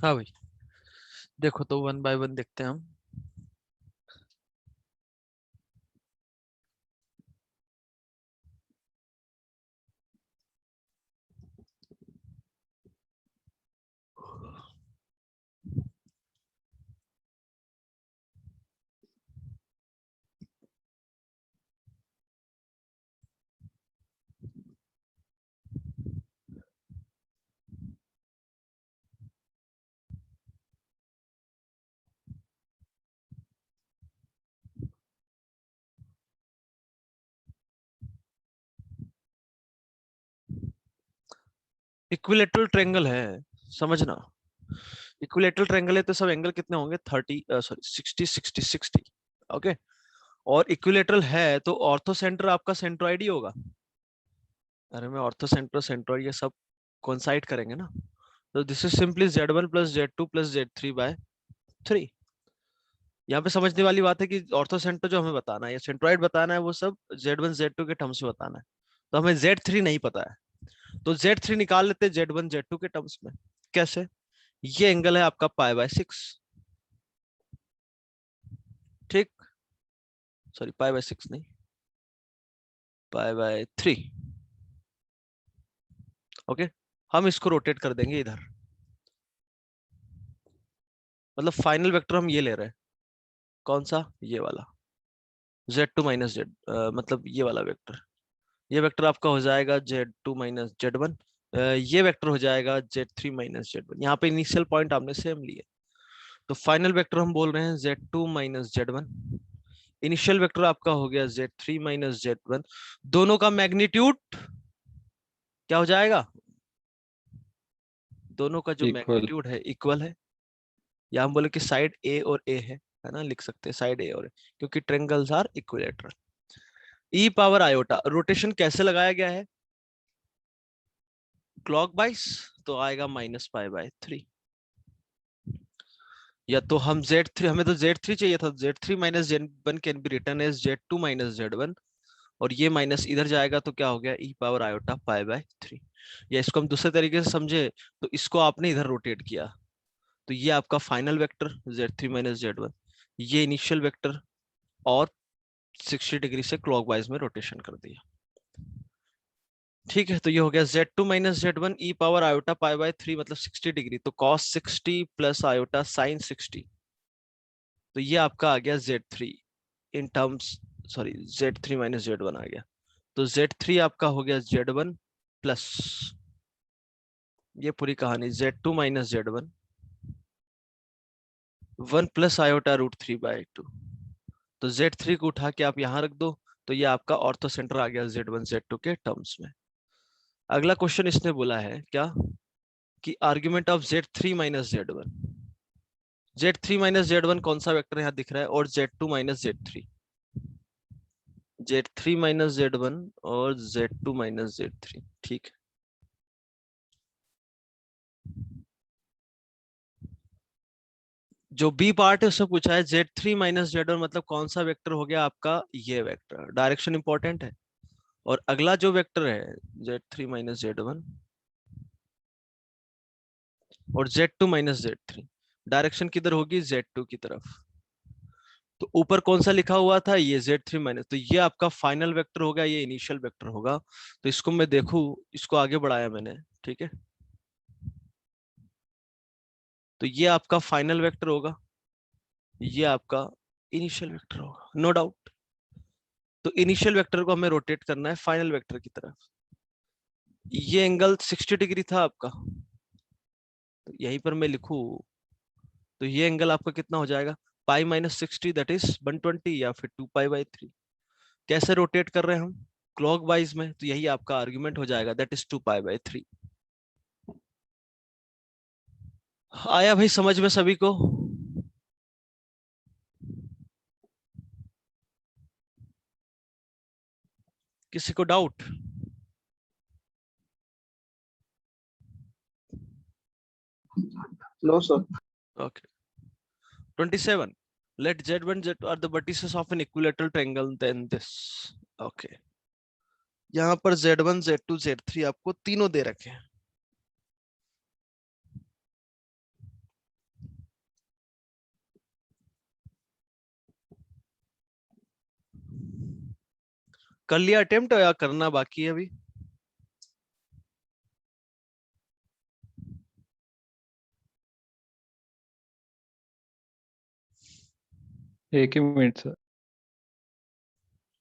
हाँ भाई देखो तो वन बाय वन देखते हैं हम। इक्विलेटरल ट्रायंगल है, समझना। इक्विलेटरल ट्रायंगल है तो सब एंगल कितने होंगे, 30 सॉरी 60 60 60। ओके, और इक्विलेटरल है तो ऑर्थो सेंटर आपका सेंट्रॉइड ही होगा। अरे मैं ऑर्थो सेंटर सेंट्रॉइड ये सब कोइंसाइड करेंगे ना। तो this is simply Z1 plus Z2 plus Z3 by 3। यहाँ पे समझने वाली बात है कि ऑर्थो सेंटर जो हमें बताना है या सेंट्रॉइड बताना है वो सब Z1 Z2 के टर्म्स में बताना है। तो हमें Z3 नहीं पता है, तो Z3 निकाल लेते हैं Z1 Z2 के टर्म्स में। कैसे? ये एंगल है आपका π/6, ठीक, सॉरी π/6 नहीं, π/3। ओके, हम इसको रोटेट कर देंगे इधर, मतलब फाइनल वेक्टर हम ये ले रहे हैं, कौन सा, ये वाला Z2 माइनस Z, मतलब ये वाला वेक्टर। ये वेक्टर आपका हो जाएगा Z2 माइनस Z1, ये वेक्टर हो जाएगा Z3 माइनस Z1। यहाँ पे इनिशियल पॉइंट आपने सेम लिए, तो फाइनल वेक्टर हम बोल रहे हैं Z2 minus Z1। Initial vector आपका हो गया Z3 माइनस Z1। दोनों का मैग्नीट्यूड क्या हो जाएगा, दोनों का जो इक्वल। मैग्नीट्यूड है इक्वल है, या हम बोले कि साइड ए और ए है ना, लिख सकते हैं साइड ए और ए, क्योंकि triangles are equilateral. E power iota, rotation कैसे लगाया गया है, क्लॉकवाइज, तो आएगा -π/3। या तो हम Z3, हमें तो Z3 चाहिए था, Z3 minus Z1 can be written as Z2 minus Z1, और ये माइनस इधर जाएगा तो क्या हो गया, ई पावर आयोटा π/3। या इसको हम दूसरे तरीके से समझे तो इसको आपने इधर रोटेट किया, तो ये आपका final vector Z3 minus Z1, ये इनिशियल वेक्टर, और 60 डिग्री से क्लॉकवाइज में रोटेशन कर दिया। ठीक है, तो ये हो गया Z2 माइनस Z1 ई पावर आयोटा π/3, मतलब 60 डिग्री, तो cos 60 प्लस आयोटा sin 60, तो ये आपका आ गया Z3 in terms, sorry Z3 minus Z1 आ गया। तो Z3 आपका हो गया Z1 प्लस, ये पूरी कहानी Z2 minus Z1 1 plus iota √3/2। तो Z3 को उठा के आप यहाँ रख दो, तो ये आपका ऑर्थो सेंटर आ गया Z1 Z2 के टर्म्स में। अगला क्वेश्चन इसने बोला है क्या, कि argument of Z3 minus Z1। Z3 minus Z1 कौन सा वेक्टर यहाँ दिख रहा है, और Z2 minus Z3, Z3 minus Z1 और Z2 माइनस Z3, ठीक है। जो बी पार्ट है उसमें पूछा है Z3 माइनस Z1 मतलब कौन सा वेक्टर हो गया आपका, ये वेक्टर, डायरेक्शन इंपॉर्टेंट है। और अगला जो वेक्टर है Z3 माइनस Z1 और Z2 माइनस Z3, डायरेक्शन किधर होगी, Z2 की तरफ। तो ऊपर कौन सा लिखा हुआ था, ये Z3 माइनस, तो ये आपका फाइनल वेक्टर होगा, ये इनिशियल वेक्टर होगा। तो इसको मैं देखूं, इसको आगे बढ़ाया मैंने, ठीक है। तो ये आपका फाइनल वेक्टर होगा, ये आपका इनिशियल वेक्टर होगा, नो डाउट। तो इनिशियल वेक्टर को हमें रोटेट करना है फाइनल वेक्टर की तरफ। ये एंगल 60 डिग्री था आपका, तो यहीं पर मैं लिखूं, तो ये एंगल आपका कितना हो जाएगा, पाई माइनस 60 दैट इज 120, या फिर 2π/3। कैसे रोटेट कर रहे हैं हम, क्लॉक वाइज में, तो यही आपका आर्ग्यूमेंट हो जाएगा, दैट इज 2π/3। आया भाई समझ में सभी को? किसी को doubt? No sir. Okay, 27, let Z1 Z2 are the vertices of an equilateral triangle, then this। Okay, यहाँ पर Z1 Z2 Z3 आपको तीनों दे रखे हैं। कर लिया अटेम्प्ट या करना बाकी है अभी? एक ही मिनट सर।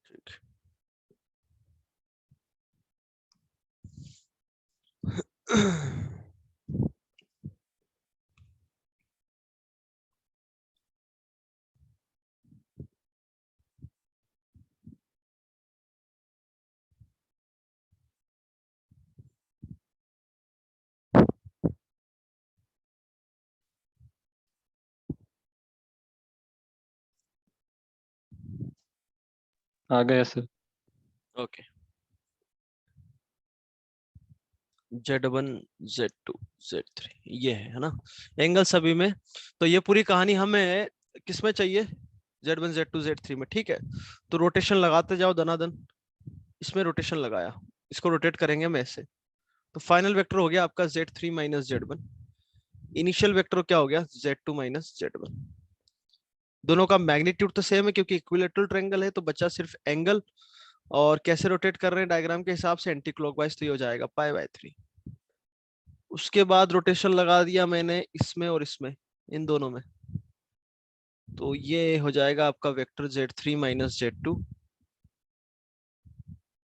ठीक। आ गया sir. Okay, Z1 Z2 Z3 ये है ना एंगल सभी में। तो ये पूरी कहानी हमें किस में चाहिए, Z1 Z2 Z3 में, ठीक है। तो रोटेशन लगाते जाओ दनादन, इसमें रोटेशन लगाया, इसको रोटेट करेंगे हम ऐसे, तो फाइनल वेक्टर हो गया आपका Z3 minus Z1। Initial vector क्या हो गया, Z2 माइनस Z1। दोनों का मैग्नीट्यूड तो सेम है क्योंकि इक्विलेटरल ट्रायंगल है, तो बचा सिर्फ एंगल। और कैसे रोटेट कर रहे हैं डायग्राम के हिसाब से, एंटी क्लॉकवाइज, तो ये हो जाएगा π/3। उसके बाद रोटेशन लगा दिया मैंने इसमें और इसमें, इन दोनों में, तो ये हो जाएगा आपका वेक्टर Z3 माइनस Z2।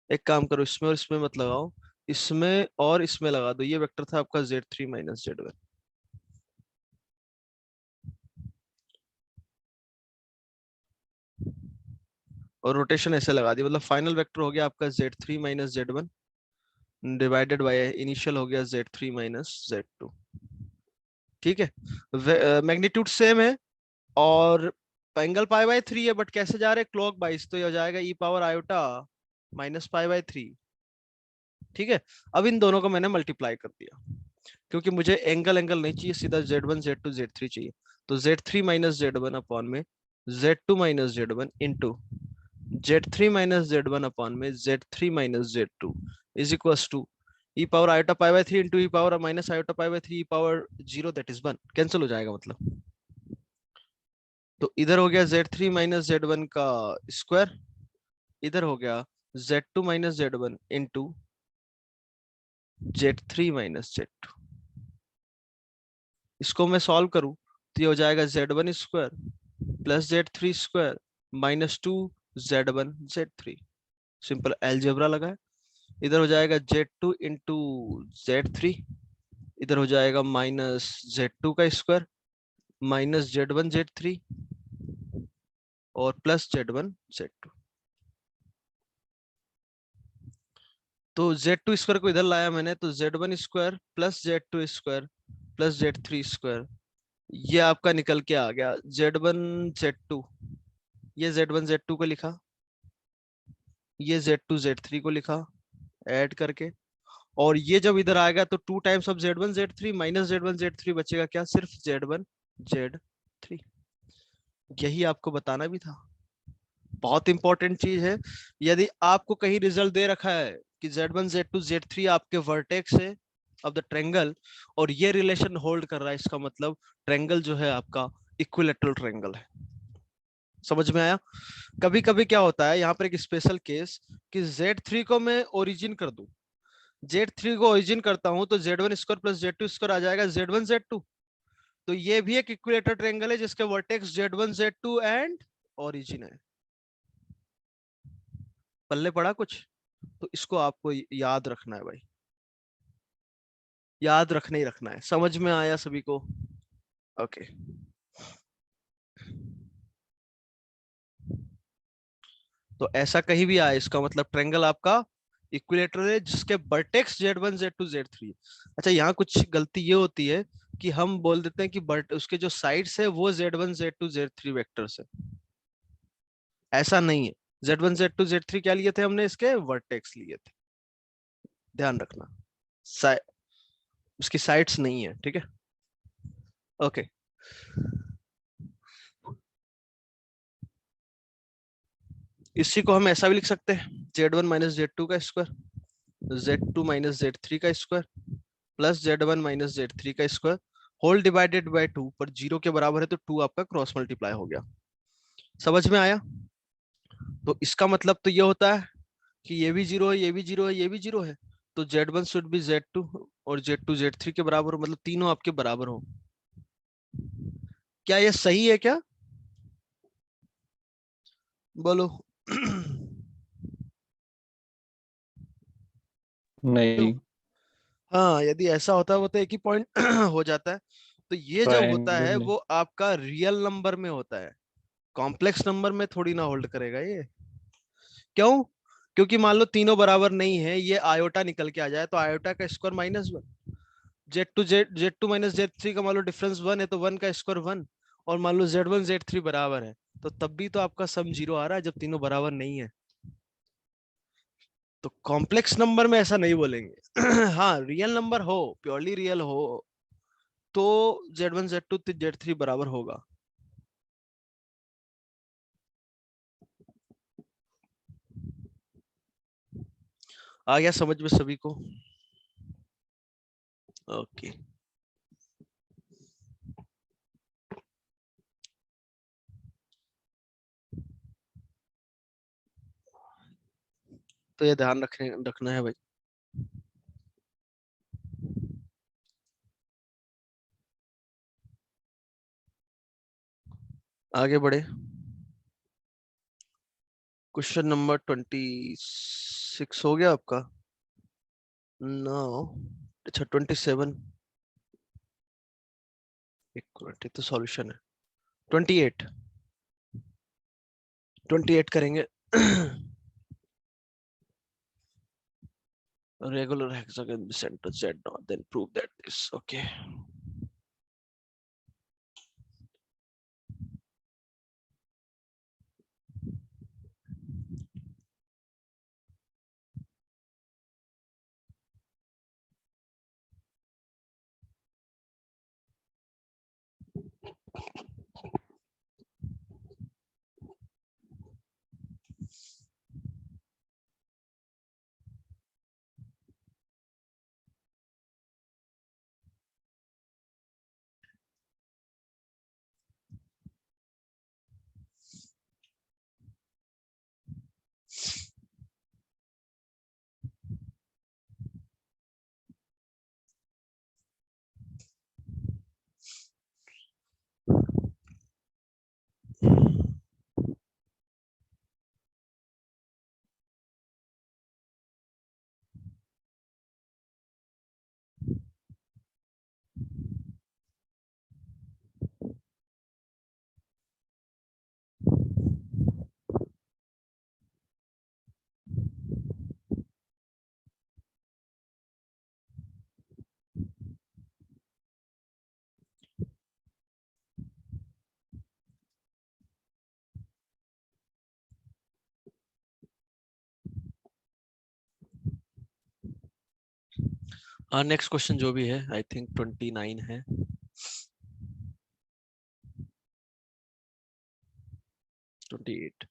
एक काम करो, इसमें और इसमें मत लगाओ, इसमें और इसमें लगा दो, ये वेक्टर था आपका Z3 माइनस Z1। और रोटेशन ऐसे लगा दी, मतलब फाइनल वेक्टर हो गया आपका Z3 minus Z1 divided by initial हो गया Z3 माइनस Z2। ठीक है, मैग्नीट्यूड सेम है और एंगल π/3 है, बट कैसे जा रहे हैं, क्लॉक वाइज, तो ये हो जाएगा e पावर आयोटा माइनस π/3। ठीक है, अब इन दोनों को मैंने मल्टीप्लाई कर दिया क्योंकि मुझे एंगल नहीं चाहिए, सीधा Z1 Z2 Z3 चाहिए। तो Z3 माइनस Z1 अपॉन में Z2 minus Z1 into Z3 minus Z1 upon में Z3 minus Z2 is equals to e power iota π/3 into e power minus iota π/3 e power 0 that is 1, cancel हो जाएगा मतलब। तो इधर हो गया Z3 माइनस Z1 का स्क्वायर, इधर हो गया Z2 minus Z1 into Z3 minus Z2। इसको मैं सॉल्व करूं तो ये हो जाएगा Z1 square plus Z3 square minus 2 Z1 Z3। Simple algebra लगा है। इधर हो जाएगा Z2 इंटू Z3, इधर हो जाएगा माइनस Z2 का स्क्वायर माइनस Z1 Z3 और प्लस Z1 Z2। तो Z2 स्क्वायर को इधर लाया मैंने, तो Z1 square plus Z2 square plus Z3 square, ये आपका निकल के आ गया Z1 Z2। ये Z1 Z2 को लिखा, ये Z2 Z3 को लिखा ऐड करके, और ये जब इधर आएगा तो 2 times of Z1 Z3 minus Z1 Z3 बचेगा क्या, सिर्फ Z1 Z3। यही आपको बताना भी था, बहुत इंपॉर्टेंट चीज है। यदि आपको कहीं रिजल्ट दे रखा है कि Z1 Z2 Z3 आपके वर्टेक्स है ऑफ द ट्रायंगल और ये रिलेशन होल्ड कर रहा है, इसका मतलब ट्रायंगल जो है आपका इक्विलेटरल ट्रायंगल है। समझ में आया। कभी कभी क्या होता है, यहाँ पर एक स्पेशल केस कि Z3 को मैं ओरिजिन कर दूं, Z3 को ओरिजिन करता हूं तो Z1 square plus Z2 square आ जाएगा Z1 Z2। तो ये भी एक इक्विलेटरल ट्रायंगल है जिसके vertex Z1 Z2 and origin है। पल्ले पड़ा कुछ, तो इसको आपको याद रखना है भाई, याद रखना ही रखना है। समझ में आया सभी को? ओके। तो ऐसा कहीं भी आए, इसका मतलब ट्रायंगल आपका इक्विलेटरल है जिसके वर्टेक्स Z1 Z2 Z3। अच्छा, यहाँ कुछ गलती ये होती है कि हम बोल देते हैं कि उसके जो साइड्स है वो Z1 Z2 Z3 वेक्टर्स है। ऐसा नहीं है, Z1 Z2 Z3 क्या लिए थे हमने, इसके वर्टेक्स लिए थे, ध्यान रखना। उसकी साइड्स नहीं है, ठीक है। ओके, इसी को हम ऐसा भी लिख सकते हैं, Z1 माइनस Z2 का स्क्वायर Z2 माइनस Z3 का square plus Z1 minus Z3 का स्क्वायर होल डिवाइडेड बाय 2, पर 0 के बराबर है तो 2 आपका क्रॉस मल्टीप्लाई हो गया। समझ में आया? तो इसका मतलब तो ये होता है कि ये भी 0 है, ये भी 0 है, ये भी 0 है, तो Z1 शुड बी Z2 और Z2 Z3 के बराबर हो, मतलब तीनों आपके बराबर हो। क्या ये सही है क्या, बोलो? नहीं, हाँ, यदि ऐसा होता है वो तो एक ही पॉइंट हो जाता है। तो ये जब होता है ट्रायंगल वो आपका रियल नंबर में होता है, कॉम्प्लेक्स नंबर में थोड़ी ना होल्ड करेगा ये। क्यों? क्योंकि मान लो तीनों बराबर नहीं है, ये आयोटा निकल के आ जाए तो आयोटा का स्क्वायर -1, Z2 माइनस Z3 का मान लो डिफरेंस 1 है तो 1 का स्क्वायर 1, और मान लो Z1 Z3 बराबर है तो तब भी तो आपका सम 0 आ रहा है जब तीनों बराबर नहीं है। तो कॉम्प्लेक्स नंबर में ऐसा नहीं बोलेंगे। हाँ, रियल नंबर हो, प्योरली रियल हो, तो Z1 Z2 Z3 बराबर होगा। आ गया समझ में सभी को? ओके। तो ये ध्यान रखना है भाई। आगे बढ़े। क्वेश्चन नंबर 26 हो गया आपका? नो, अच्छा 27। एक मिनट, ये तो सॉल्यूशन है। 28 करेंगे। Regular hexagon center Z0, then prove that this. Okay. Next question जो भी है, आई थिंक 29 है। Twenty eight.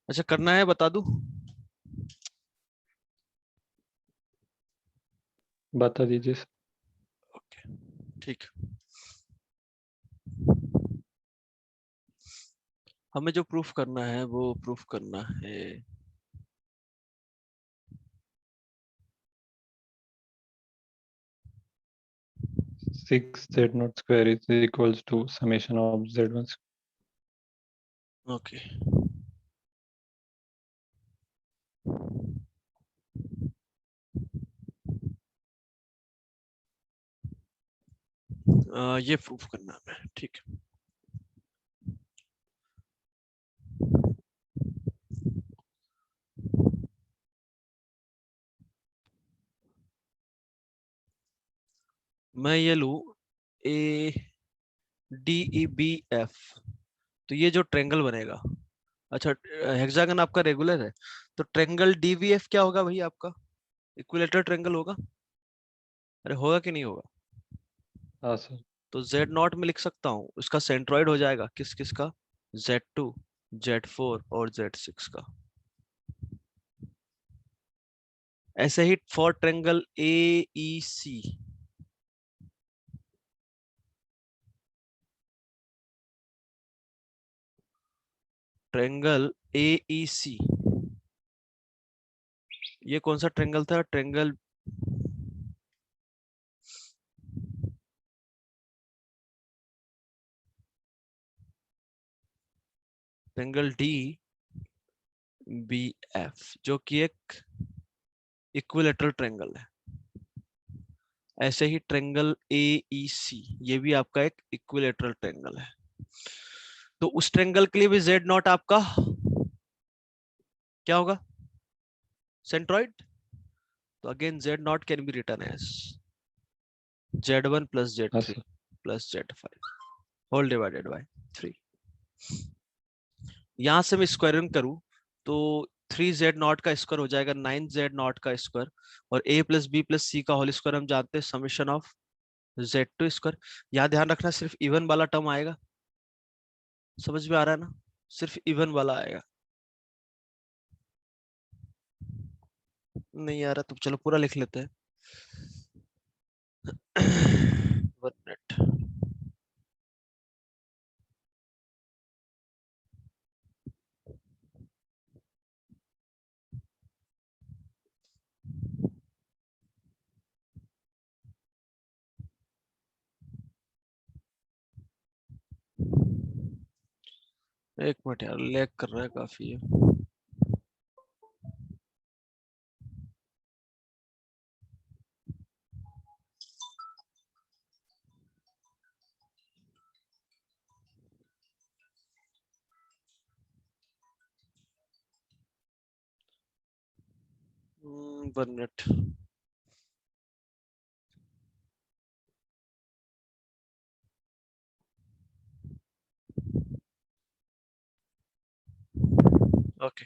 अच्छा, करना है बता दूं? बता दीजिए सर। ओके, ठीक। हमें जो प्रूफ करना है वो प्रूफ करना है। 6Z0 square is equals to summation of Z1 square. Okay. ये प्रूफ करना है, ठीक है। मैं ये लू ADEBF, तो ये जो ट्रायंगल बनेगा, अच्छा हेक्सागन आपका रेगुलर है, तो ट्रेंगल डीवीएफ क्या होगा भाई आपका? इक्विलेटरल ट्रेंगल होगा? अरे होगा कि नहीं होगा? हाँ सर। तो Z नॉट में लिख सकता हूँ, उसका सेंट्रॉइड हो जाएगा किस किस का? Z2, Z4 और Z6 का। ऐसे ही for triangle AEC, triangle AEC, ये कौन सा ट्रेंगल था? ट्रेंगल ट्रेंगल DBF, जो कि एक इक्विलेटरल ट्रेंगल है। ऐसे ही ट्रेंगल AEC, ये भी आपका एक इक्विलेटरल ट्रेंगल है। तो उस ट्रेंगल के लिए भी Z नॉट आपका क्या होगा? सेंट्रॉइड। तो again Z not can be written as Z1 plus हाँ Z3 सर। plus Z5 whole divided by 3। यहां से मैं स्क्वायरिंग करूं तो 3Z नॉट का स्क्वायर हो जाएगा 9Z नॉट का स्क्वायर, और A plus B plus C का होल स्क्वायर हम जानते हैं समेशन ऑफ Z2 स्क्वायर। यहाँ ध्यान रखना सिर्फ इवन वाला टर्म आएगा, समझ में आ रहा है ना? सिर्फ इवन वाला आएगा, नहीं आ रहा तो चलो पूरा लिख लेते हैं। 1 मिनट। एक मिनट यार, लैग कर रहा है काफी है। One minute. ओके।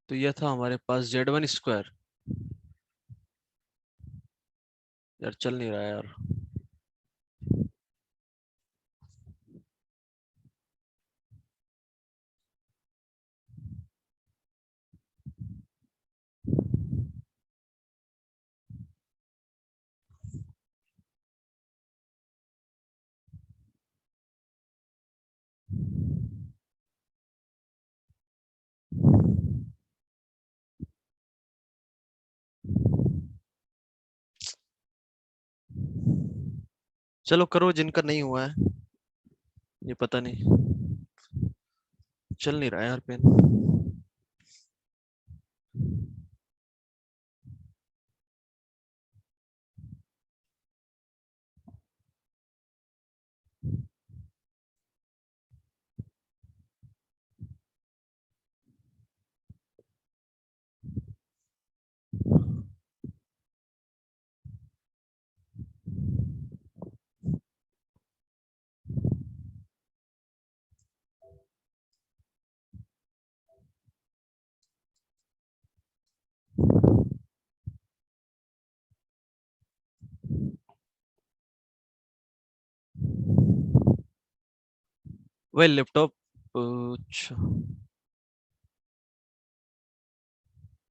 तो यह था हमारे पास Z1 स्क्वायर। यार चल नहीं रहा है यार। चलो करो जिनका नहीं हुआ है, ये पता नहीं, चल नहीं रहा है यार पेन। वही लैपटॉप, अच्छा